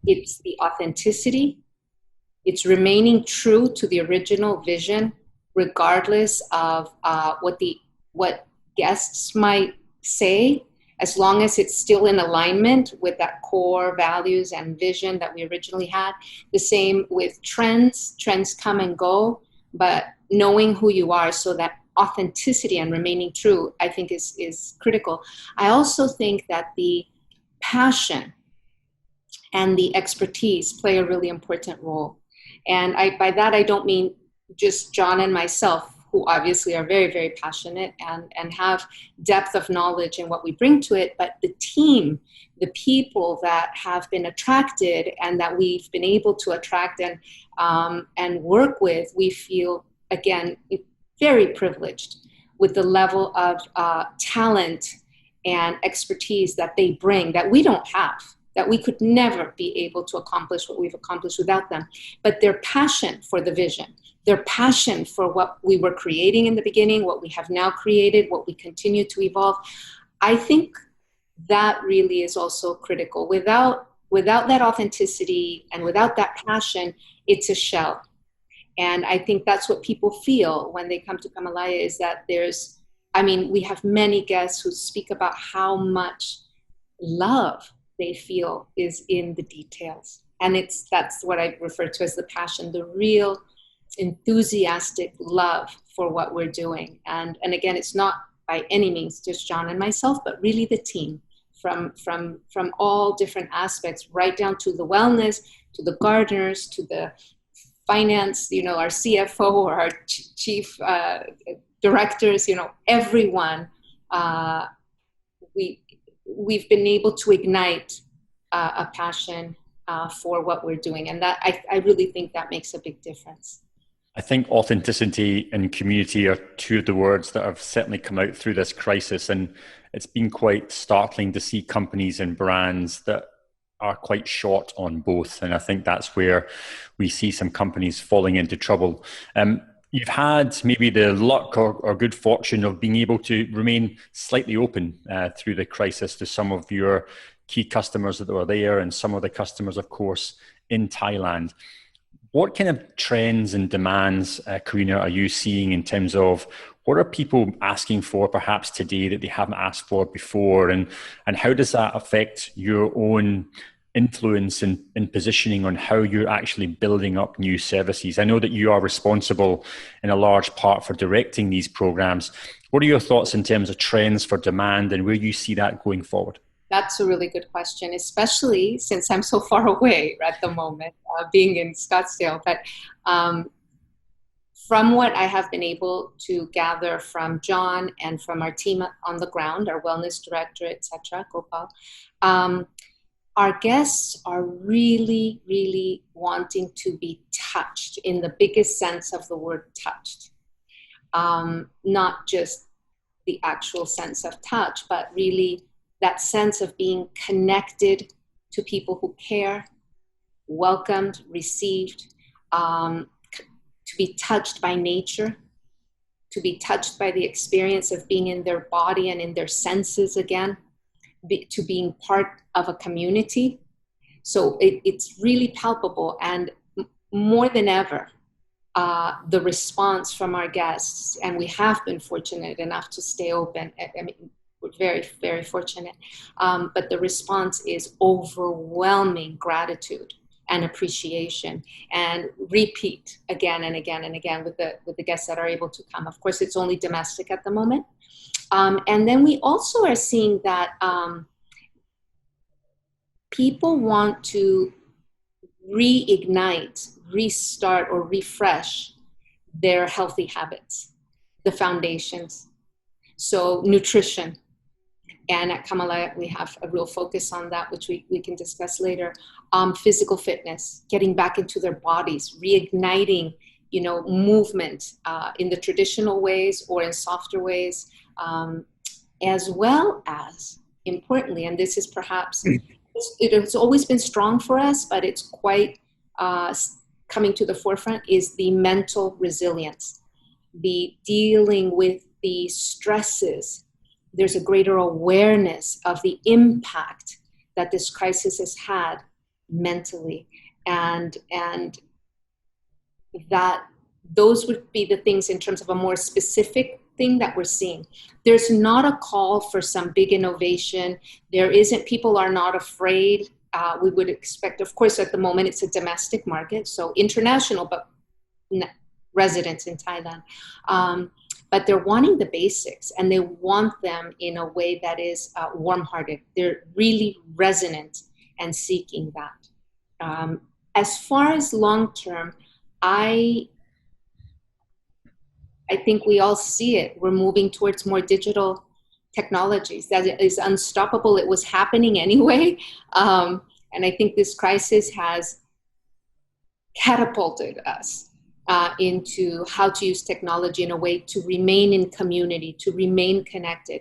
it's the authenticity. It's remaining true to the original vision, regardless of what guests might say, as long as it's still in alignment with that core values and vision that we originally had. The same with trends. Trends come and go, but knowing who you are, so that authenticity and remaining true, I think is critical. I also think that the passion and the expertise play a really important role. And by that, I don't mean just John and myself, who obviously are very, very passionate and have depth of knowledge in what we bring to it, but the team, the people that have been attracted and that we've been able to attract and work with, we feel, again, very privileged with the level of talent and expertise that they bring that we don't have, that we could never be able to accomplish what we've accomplished without them. But their passion for the vision, their passion for what we were creating in the beginning, what we have now created, what we continue to evolve, I think that really is also critical. Without that authenticity and without that passion, it's a shell. And I think that's what people feel when they come to Kamalaya, is that we have many guests who speak about how much love they feel is in the details. And that's what I refer to as the passion, the real enthusiastic love for what we're doing. And again, it's not by any means just John and myself, but really the team from all different aspects, right down to the wellness, to the gardeners, to the finance, our CFO or our chief directors, everyone, we've been able to ignite a passion for what we're doing. And that I really think that makes a big difference. I think authenticity and community are two of the words that have certainly come out through this crisis. And it's been quite startling to see companies and brands that are quite short on both. And I think that's where we see some companies falling into trouble. You've had maybe the luck or good fortune of being able to remain slightly open through the crisis to some of your key customers that were there and some of the customers, of course, in Thailand. What kind of trends and demands, Karina, are you seeing in terms of what are people asking for perhaps today that they haven't asked for before? And how does that affect your own influence in positioning on how you're actually building up new services? I know that you are responsible in a large part for directing these programs. What are your thoughts in terms of trends for demand and where you see that going forward? That's a really good question, especially since I'm so far away at the moment, being in Scottsdale. But from what I have been able to gather from John and from our team on the ground, our wellness director, etc., Gopal, our guests are really, really wanting to be touched in the biggest sense of the word touched. Not just the actual sense of touch, but really that sense of being connected to people who care, welcomed, received, to be touched by nature, to be touched by the experience of being in their body and in their senses again, to being part of a community. So it's really palpable, and more than ever, the response from our guests, and we have been fortunate enough to stay open. I mean, we're very, very fortunate. But the response is overwhelming gratitude and appreciation, and repeat again and again and again with the guests that are able to come. Of course, it's only domestic at the moment. And then we also are seeing that people want to reignite, restart, or refresh their healthy habits, the foundations. So nutrition. And at Kamalaya, we have a real focus on that, which we can discuss later. Physical fitness, getting back into their bodies, reigniting, movement in the traditional ways or in softer ways, as well as, importantly, and this is perhaps, it has always been strong for us, but it's quite coming to the forefront, is the mental resilience, the dealing with the stresses. There's a greater awareness of the impact that this crisis has had mentally, and that those would be the things in terms of a more specific thing that we're seeing. There's not a call for some big innovation. There isn't, people are not afraid. We would expect, of course, at the moment it's a domestic market, so international, but residents in Thailand. But they're wanting the basics, and they want them in a way that is warm-hearted. They're really resonant and seeking that. As far as long-term, I think we all see it. We're moving towards more digital technologies. That is unstoppable. It was happening anyway. And I think this crisis has catapulted us into how to use technology in a way to remain in community, to remain connected.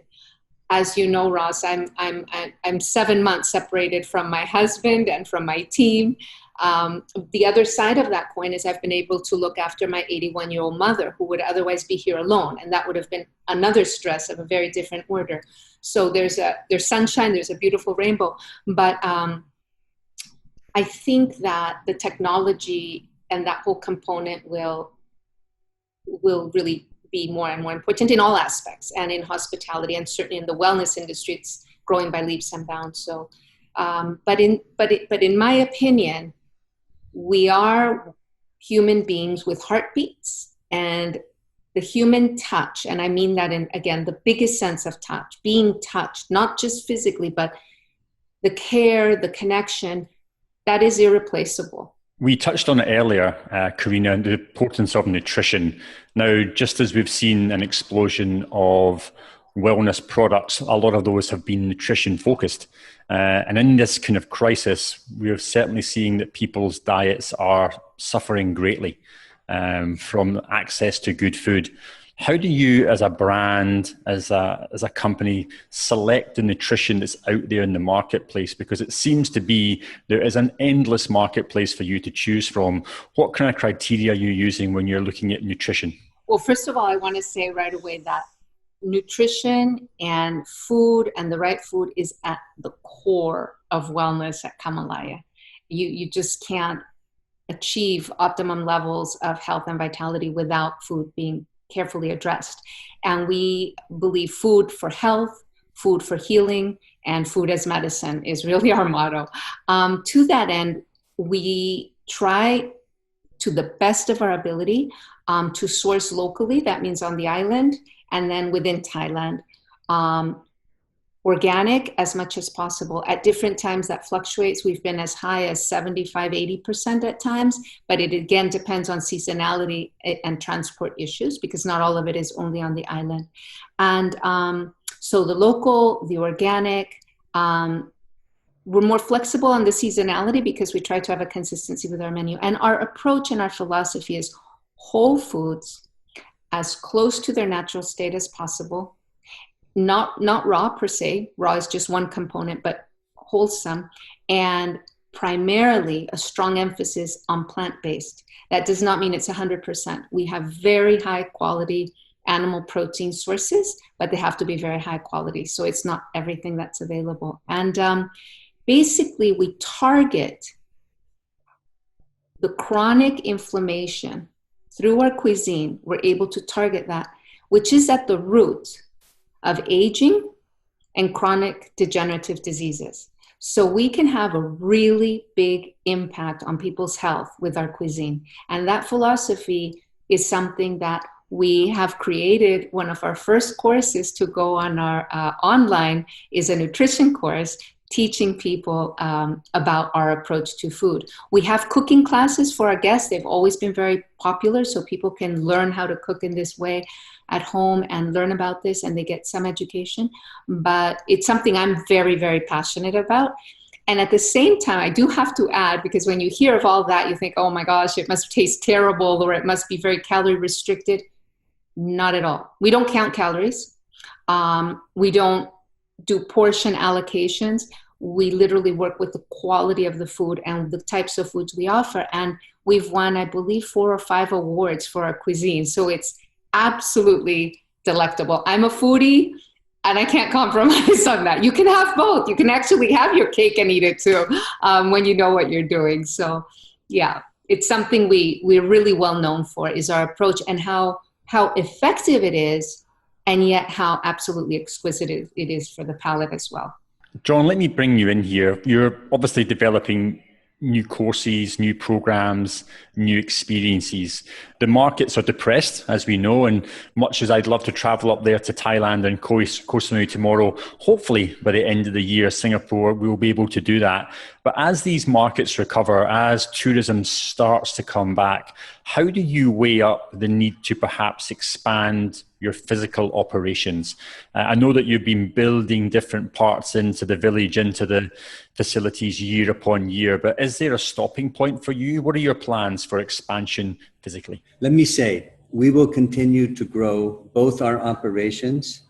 As you know, Ross, I'm 7 months separated from my husband and from my team. The other side of that coin is I've been able to look after my 81-year-old mother, who would otherwise be here alone, and that would have been another stress of a very different order. So there's sunshine, there's a beautiful rainbow, but I think that the technology and that whole component will really be more and more important in all aspects, and in hospitality, and certainly in the wellness industry, it's growing by leaps and bounds. So, but in my opinion, we are human beings with heartbeats, and the human touch, and I mean that in, again, the biggest sense of touch, being touched, not just physically, but the care, the connection, that is irreplaceable. We touched on it earlier, Karina, the importance of nutrition. Now, just as we've seen an explosion of wellness products, a lot of those have been nutrition focused. And in this kind of crisis, we're certainly seeing that people's diets are suffering greatly from access to good food. How do you, as a brand, as a company, select the nutrition that's out there in the marketplace? Because it seems to be there is an endless marketplace for you to choose from. What kind of criteria are you using when you're looking at nutrition? Well, first of all, I want to say right away that nutrition and food and the right food is at the core of wellness at Kamalaya. You just can't achieve optimum levels of health and vitality without food being carefully addressed. And we believe food for health, food for healing, and food as medicine is really our motto. To that end, we try to the best of our ability to source locally. That means on the island and then within Thailand. Organic as much as possible. At different times that fluctuates. We've been as high as 75-80% at times, but it again depends on seasonality and transport issues because not all of it is only on the island. And so the local, the organic, we're more flexible on the seasonality because we try to have a consistency with our menu. And our approach and our philosophy is whole foods as close to their natural state as possible. Not raw per se. Raw is just one component, but wholesome, and primarily a strong emphasis on plant-based. That does not mean it's 100%. We have very high quality animal protein sources, but they have to be very high quality. So it's not everything that's available. And basically we target the chronic inflammation through our cuisine. We're able to target that, which is at the root of aging and chronic degenerative diseases. So we can have a really big impact on people's health with our cuisine. And that philosophy is something that we have created. One of our first courses to go on our online is a nutrition course teaching people about our approach to food. We have cooking classes for our guests. They've always been very popular, so people can learn how to cook in this way at home and learn about this, and they get some education. But it's something I'm very, very passionate about. And at the same time, I do have to add, because when you hear of all that, you think, oh my gosh, it must taste terrible, or it must be very calorie restricted. Not at all. We don't count calories. We don't do portion allocations. We literally work with the quality of the food and the types of foods we offer. And we've won, I believe, 4 or 5 awards for our cuisine. So it's absolutely delectable. I'm a foodie and I can't compromise on that. You can have both. You can actually have your cake and eat it too when you know what you're doing. So yeah, it's something we're really well known for, is our approach and how effective it is, and yet how absolutely exquisite it is for the palate as well. John, let me bring you in here. You're obviously developing new courses, new programs, new experiences. The markets are depressed, as we know, and much as I'd love to travel up there to Thailand and Koh Samui tomorrow, hopefully by the end of the year, Singapore, we'll be able to do that. But as these markets recover, as tourism starts to come back, how do you weigh up the need to perhaps expand your physical operations? I know that you've been building different parts into the village, into the facilities year upon year, but is there a stopping point for you? What are your plans for expansion physically? Let me say, we will continue to grow both our operations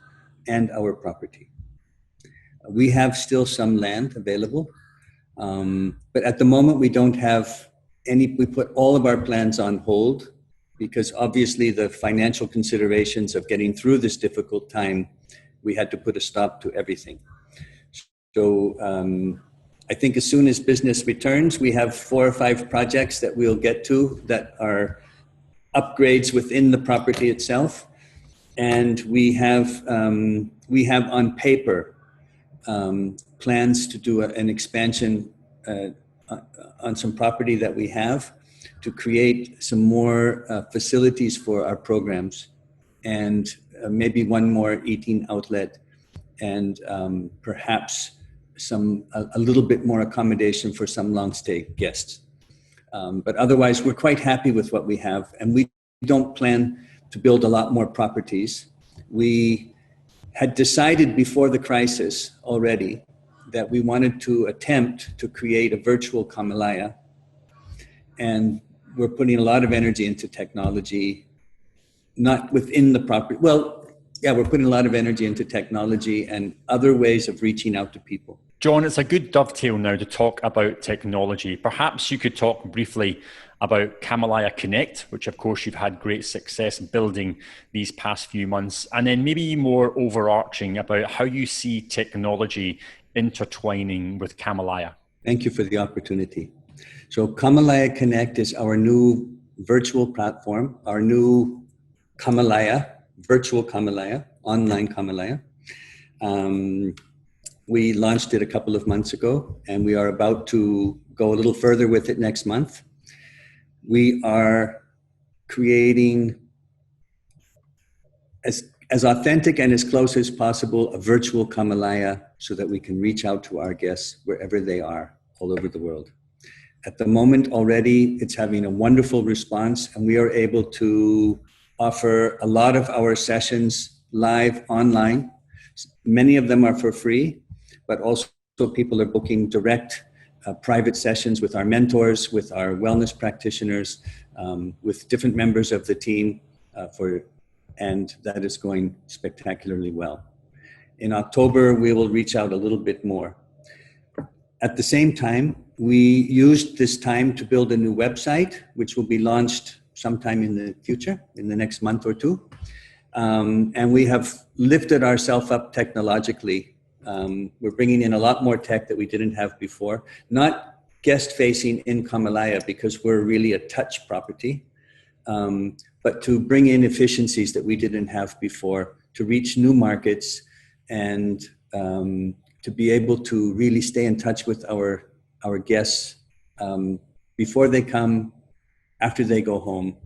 and our property. We have still some land available, but at the moment we don't have any. We put all of our plans on hold because obviously the financial considerations of getting through this difficult time, we had to put a stop to everything. So I think as soon as business returns, we have 4 or 5 projects that we'll get to that are upgrades within the property itself. And we have on paper plans to do an expansion on some property that we have, to create some more facilities for our programs, and maybe one more eating outlet, and perhaps a little bit more accommodation for some long stay guests. But otherwise, we're quite happy with what we have, and we don't plan to build a lot more properties. We had decided before the crisis already that we wanted to attempt to create a virtual Kamalaya, and we're putting a lot of energy into technology, not within the property. Well, yeah, we're putting a lot of energy into technology and other ways of reaching out to people. John, it's a good dovetail now to talk about technology. Perhaps you could talk briefly about Kamalaya Connect, which of course you've had great success building these past few months, and then maybe more overarching about how you see technology intertwining with Kamalaya. Thank you for the opportunity. So Kamalaya Connect is our new virtual platform, our new Kamalaya, virtual Kamalaya, online Kamalaya. We launched it a couple of months ago, and we are about to go a little further with it next month. We are creating as authentic and as close as possible a virtual Kamalaya so that we can reach out to our guests wherever they are all over the world. At the moment already, it's having a wonderful response, and we are able to offer a lot of our sessions live online. Many of them are for free, but also people are booking direct private sessions with our mentors, with our wellness practitioners, with different members of the team, and that is going spectacularly well. In October, we will reach out a little bit more. At the same time, we used this time to build a new website, which will be launched sometime in the future, in the next month or two. And we have lifted ourselves up technologically. We're bringing in a lot more tech that we didn't have before, not guest-facing in Kamalaya because we're really a touch property, but to bring in efficiencies that we didn't have before, to reach new markets, and to be able to really stay in touch with our guests before they come, after they go home,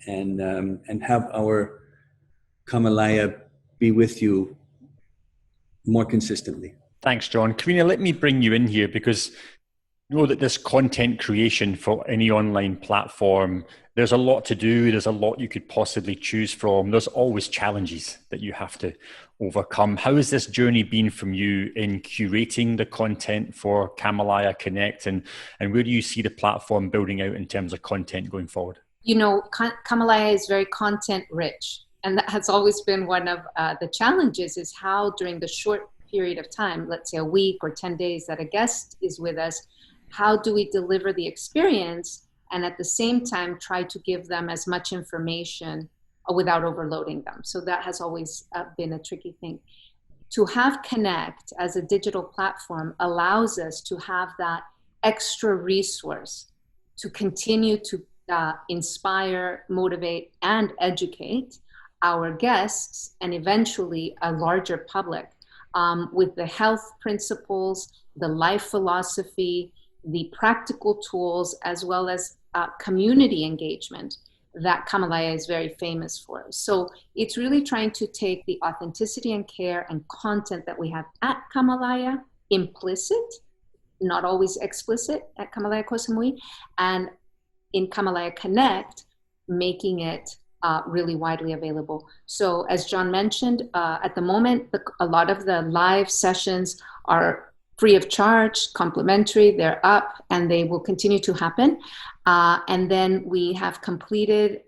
and have our Kamalaya be with you more consistently. Thanks, John. Karina, let me bring you in here because you know that this content creation for any online platform, there's a lot to do. There's a lot you could possibly choose from. There's always challenges that you have to overcome. How has this journey been from you in curating the content for Kamalaya Connect, and where do you see the platform building out in terms of content going forward? You know, Kamalaya is very content rich. And that has always been one of the challenges, is how during the short period of time, let's say a week or 10 days that a guest is with us, how do we deliver the experience and at the same time try to give them as much information without overloading them? So that has always been a tricky thing. To have Connect as a digital platform allows us to have that extra resource to continue to inspire, motivate, and educate our guests and eventually a larger public with the health principles, the life philosophy, the practical tools, as well as community engagement that Kamalaya is very famous for. So it's really trying to take the authenticity and care and content that we have at Kamalaya, implicit, not always explicit at Kamalaya Koh Samui, and in Kamalaya Connect, making it really widely available. So as John mentioned, at the moment, a lot of the live sessions are free of charge, complimentary, they're up, and they will continue to happen. And then we have completed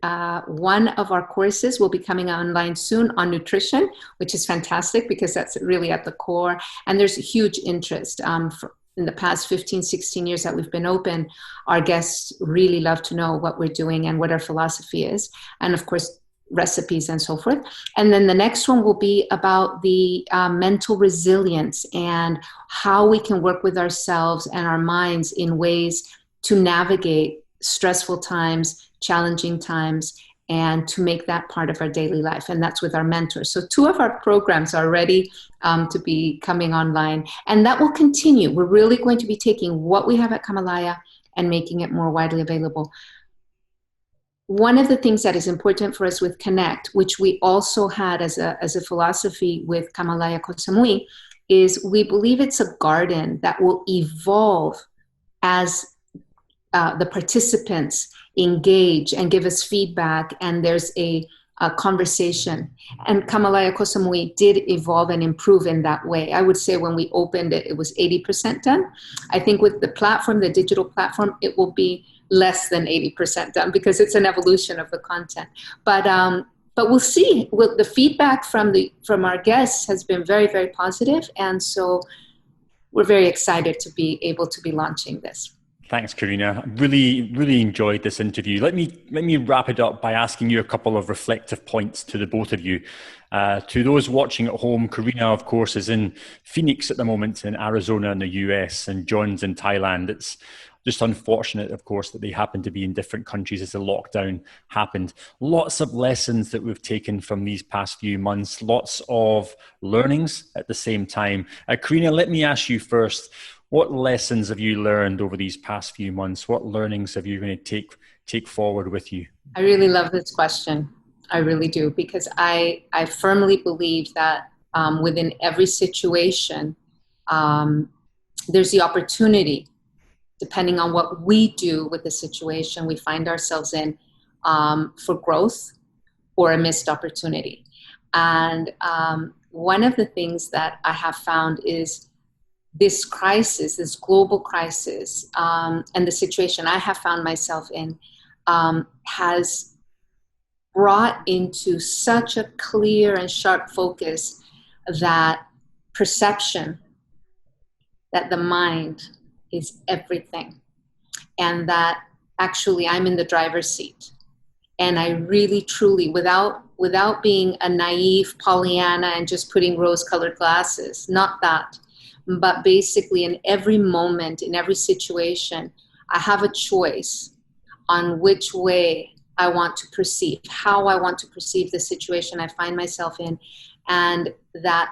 one of our courses will be coming online soon on nutrition, which is fantastic because that's really at the core. And there's a huge interest. In the past 15, 16 years that we've been open, our guests really love to know what we're doing and what our philosophy is. And of course, recipes and so forth. And then the next one will be about the mental resilience and how we can work with ourselves and our minds in ways to navigate stressful times, challenging times, and to make that part of our daily life. And that's with our mentors. So 2 of our programs are ready to be coming online. And that will continue. We're really going to be taking what we have at Kamalaya and making it more widely available. One of the things that is important for us with Connect, which we also had as a philosophy with Kamalaya Koh Samui, is we believe it's a garden that will evolve as the participants engage and give us feedback, and there's a conversation. And Kamalaya Kosamui did evolve and improve in that way. I would say when we opened it, it was 80% done. I think with the platform, the digital platform, it will be less than 80% done because it's an evolution of the content. But we'll see. The feedback from our guests has been very, very positive, and so we're very excited to be able to be launching this. Thanks, Karina. Really, really enjoyed this interview. Let me wrap it up by asking you a couple of reflective points to the both of you. To those watching at home, Karina, of course, is in Phoenix at the moment in Arizona in the US, and John's in Thailand. It's just unfortunate, of course, that they happen to be in different countries as the lockdown happened. Lots of lessons that we've taken from these past few months, lots of learnings at the same time. Karina, let me ask you first. What lessons have you learned over these past few months? What learnings have you going to take forward with you? I really love this question. I really do, because I firmly believe that within every situation, there's the opportunity, depending on what we do with the situation we find ourselves in, for growth or a missed opportunity. And one of the things that I have found is this crisis, this global crisis, and the situation I have found myself in has brought into such a clear and sharp focus that perception, that the mind is everything, and that actually I'm in the driver's seat. And I really, truly, without being a naive Pollyanna and just putting rose-colored glasses, not that, but basically in every moment, in every situation, I have a choice on which way I want to perceive, how I want to perceive the situation I find myself in, and that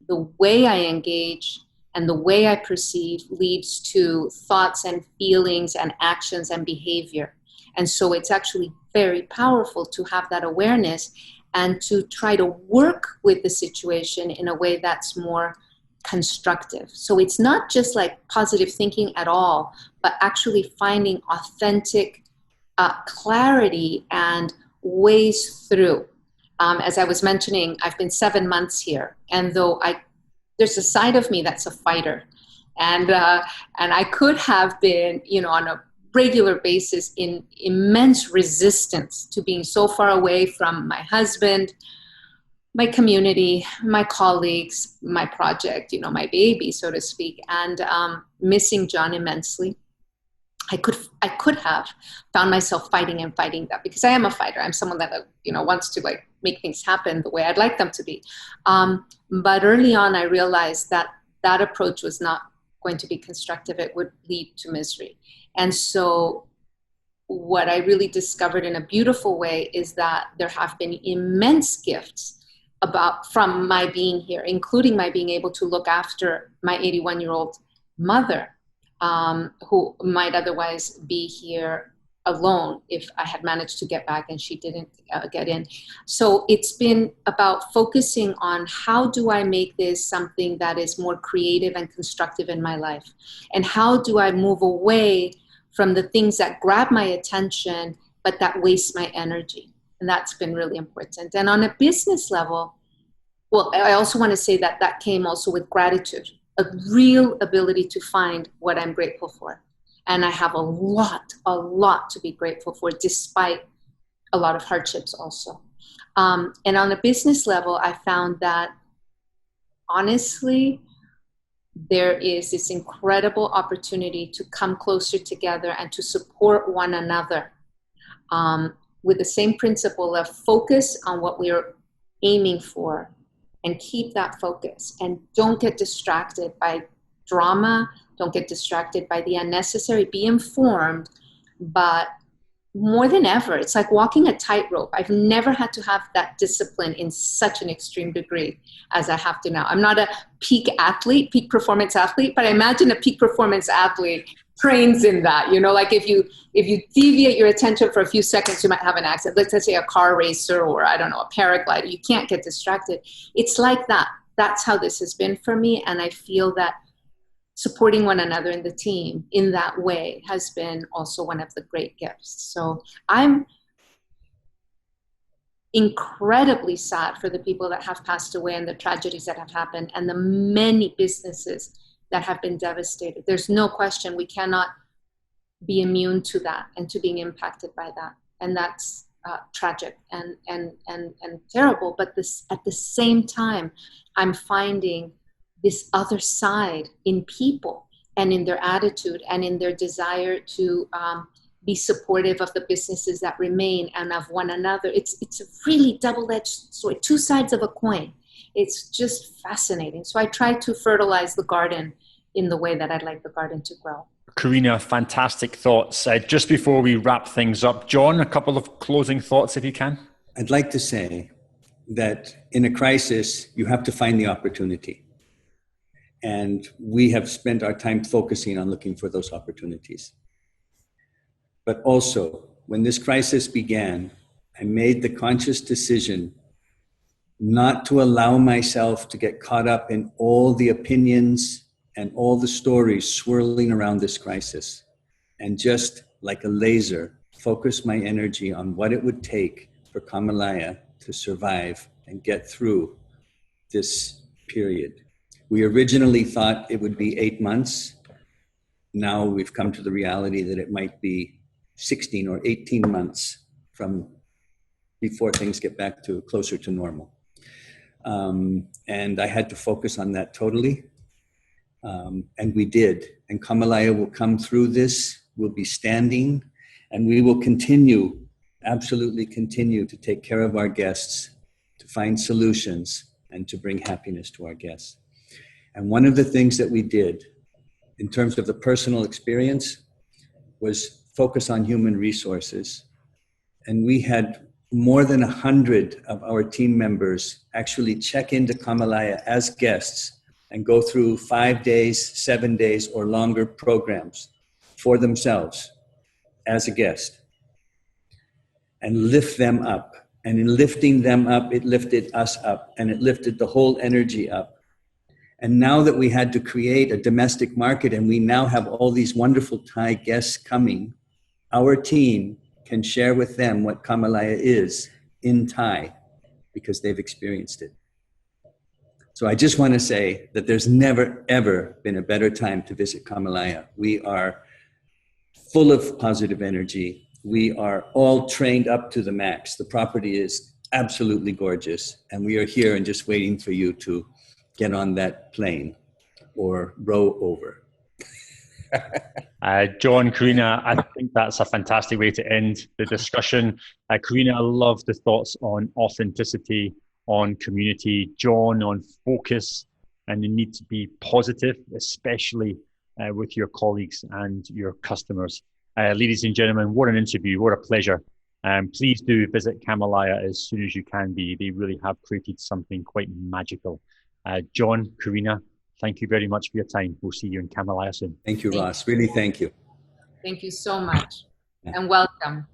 the way I engage and the way I perceive leads to thoughts and feelings and actions and behavior. And so it's actually very powerful to have that awareness and to try to work with the situation in a way that's more constructive. So it's not just like positive thinking at all, but actually finding authentic clarity and ways through. As I was mentioning, I've been 7 months here, and though there's a side of me that's a fighter, and I could have been, on a regular basis in immense resistance to being so far away from my husband, my community, my colleagues, my project, my baby, so to speak, and missing John immensely. I could have found myself fighting that, because I am a fighter. I'm someone that wants to make things happen the way I'd like them to be. But early on, I realized that approach was not going to be constructive. It would lead to misery. And so what I really discovered in a beautiful way is that there have been immense gifts from my being here, including my being able to look after my 81-year-old mother, who might otherwise be here alone if I had managed to get back and she didn't get in. So it's been about focusing on how do I make this something that is more creative and constructive in my life? And how do I move away from the things that grab my attention but that waste my energy? And that's been really important. And on a business level, well, I also want to say that came also with gratitude, a real ability to find what I'm grateful for. And I have a lot to be grateful for, despite a lot of hardships also. And on a business level, I found that, honestly, there is this incredible opportunity to come closer together and to support one another with the same principle of focus on what we are aiming for and keep that focus, and don't get distracted by drama, don't get distracted by the unnecessary, be informed, but more than ever, it's like walking a tightrope. I've never had to have that discipline in such an extreme degree as I have to now. I'm not a peak performance athlete, but I imagine a peak performance athlete trains in that, like if you deviate your attention for a few seconds, you might have an accident. Let's say a car racer, or I don't know, a paraglider, you can't get distracted. It's like that. That's how this has been for me. And I feel that supporting one another in the team in that way has been also one of the great gifts. So I'm incredibly sad for the people that have passed away and the tragedies that have happened and the many businesses that have been devastated. There's no question we cannot be immune to that and to being impacted by that. And that's tragic and terrible. But this, at the same time, I'm finding this other side in people and in their attitude and in their desire to be supportive of the businesses that remain and of one another. It's a really double-edged sword, two sides of a coin. It's just fascinating. So I try to fertilize the garden in the way that I'd like the garden to grow. Karina, fantastic thoughts. Just before we wrap things up, John, a couple of closing thoughts if you can. I'd like to say that in a crisis, you have to find the opportunity. And we have spent our time focusing on looking for those opportunities. But also, when this crisis began, I made the conscious decision not to allow myself to get caught up in all the opinions and all the stories swirling around this crisis, and just like a laser, focus my energy on what it would take for Kamalaya to survive and get through this period. We originally thought it would be 8 months. Now we've come to the reality that it might be 16 or 18 months from before things get back to closer to normal. And I had to focus on that totally. And we did. And Kamalaya will come through this, we'll be standing, and we will continue, absolutely continue to take care of our guests, to find solutions, and to bring happiness to our guests. And one of the things that we did in terms of the personal experience was focus on human resources. And we had more than 100 of our team members actually check into Kamalaya as guests and go through 5 days, 7 days, or longer programs for themselves as a guest and lift them up. And in lifting them up, it lifted us up and it lifted the whole energy up. And now that we had to create a domestic market and we now have all these wonderful Thai guests coming, our team can share with them what Kamalaya is in Thai because they've experienced it. So I just want to say that there's never, ever been a better time to visit Kamalaya. We are full of positive energy. We are all trained up to the max. The property is absolutely gorgeous. And we are here and just waiting for you to get on that plane or row over. John, Karina, I think that's a fantastic way to end the discussion. Karina, I love the thoughts on authenticity, on community. John, on focus and the need to be positive, especially with your colleagues and your customers. Ladies and gentlemen, what an interview, what a pleasure. Please do visit Kamalaya as soon as you can be. They really have created something quite magical. John, Karina, thank you very much for your time. We'll see you in Kamalaya soon. Thank you, Ross. Really, thank you. Thank you so much and welcome.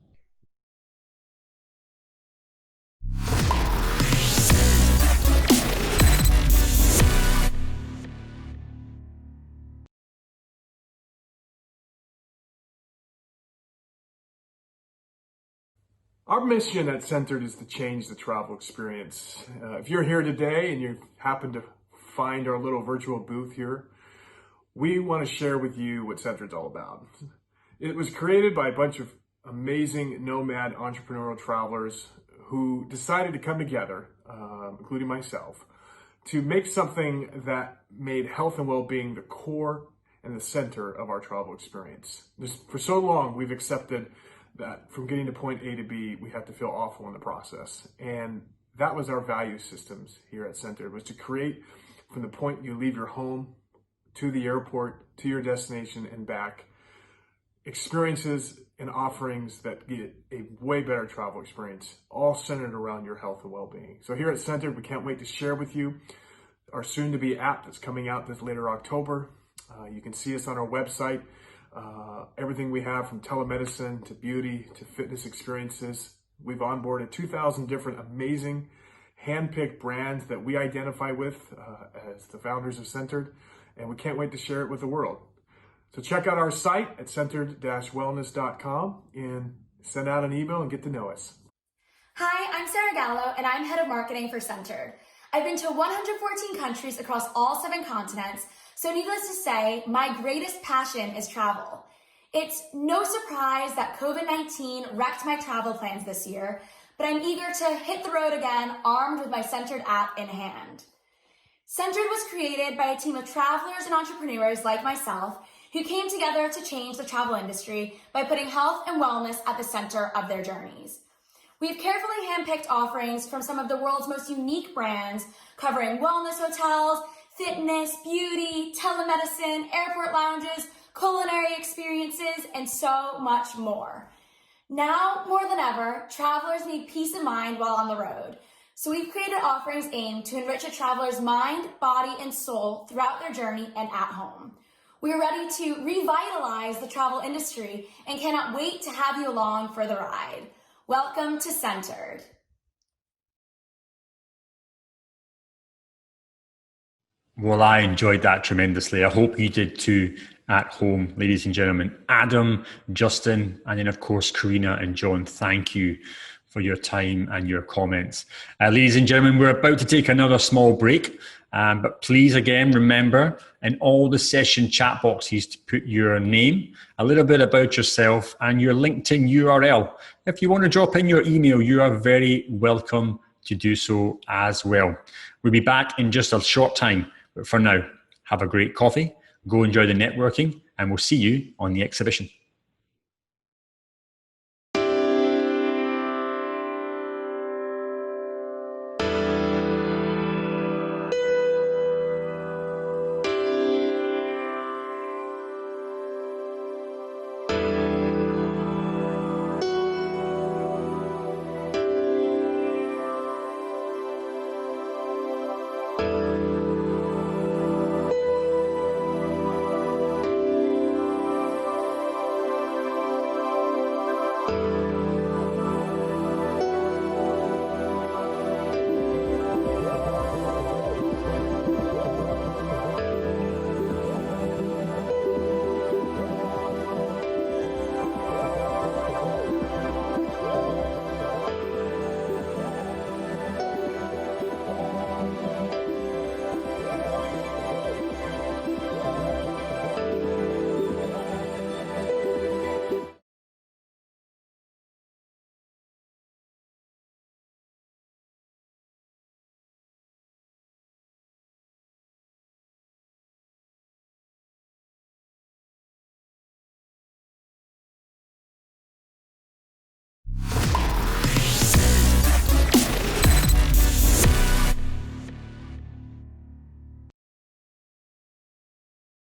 Our mission at Centered is to change the travel experience. If you're here today and you happen to find our little virtual booth here, we want to share with you what Centered's all about. It was created by a bunch of amazing nomad entrepreneurial travelers who decided to come together, including myself, to make something that made health and well-being the core and the center of our travel experience. For so long, we've accepted that from getting to point A to B, we have to feel awful in the process. And that was our value systems here at Centered, was to create from the point you leave your home to the airport, to your destination and back, experiences and offerings that get a way better travel experience, all centered around your health and well-being. So here at Centered, we can't wait to share with you our soon-to-be app that's coming out this later October. You can see us on our website. Everything we have from telemedicine to beauty to fitness experiences. We've onboarded 2,000 different amazing hand-picked brands that we identify with as the founders of Centered. and we can't wait to share it with the world. So check out our site at centered-wellness.com and send out an email and get to know us. Hi, I'm Sarah Gallo, and I'm head of marketing for Centered. I've been to 114 countries across all 7 continents, so needless to say, my greatest passion is travel. It's no surprise that COVID-19 wrecked my travel plans this year, but I'm eager to hit the road again, armed with my Centered app in hand. Centered was created by a team of travelers and entrepreneurs like myself who came together to change the travel industry by putting health and wellness at the center of their journeys. We've carefully handpicked offerings from some of the world's most unique brands, covering wellness hotels, fitness, beauty, telemedicine, airport lounges, culinary experiences, and so much more. Now, more than ever, travelers need peace of mind while on the road. So we've created offerings aimed to enrich a traveler's mind, body, and soul throughout their journey and at home. We are ready to revitalize the travel industry and cannot wait to have you along for the ride. Welcome to Centered. Well, I enjoyed that tremendously. I hope you did too at home, ladies and gentlemen. Adam, Justin, and then of course, Karina and John, thank you for your time and your comments. Ladies and gentlemen, we're about to take another small break, but please again, remember in all the session chat boxes to put your name, a little bit about yourself and your LinkedIn URL. If you want to drop in your email, you are very welcome to do so as well. We'll be back in just a short time, but for now, have a great coffee, go enjoy the networking, and we'll see you on the exhibition.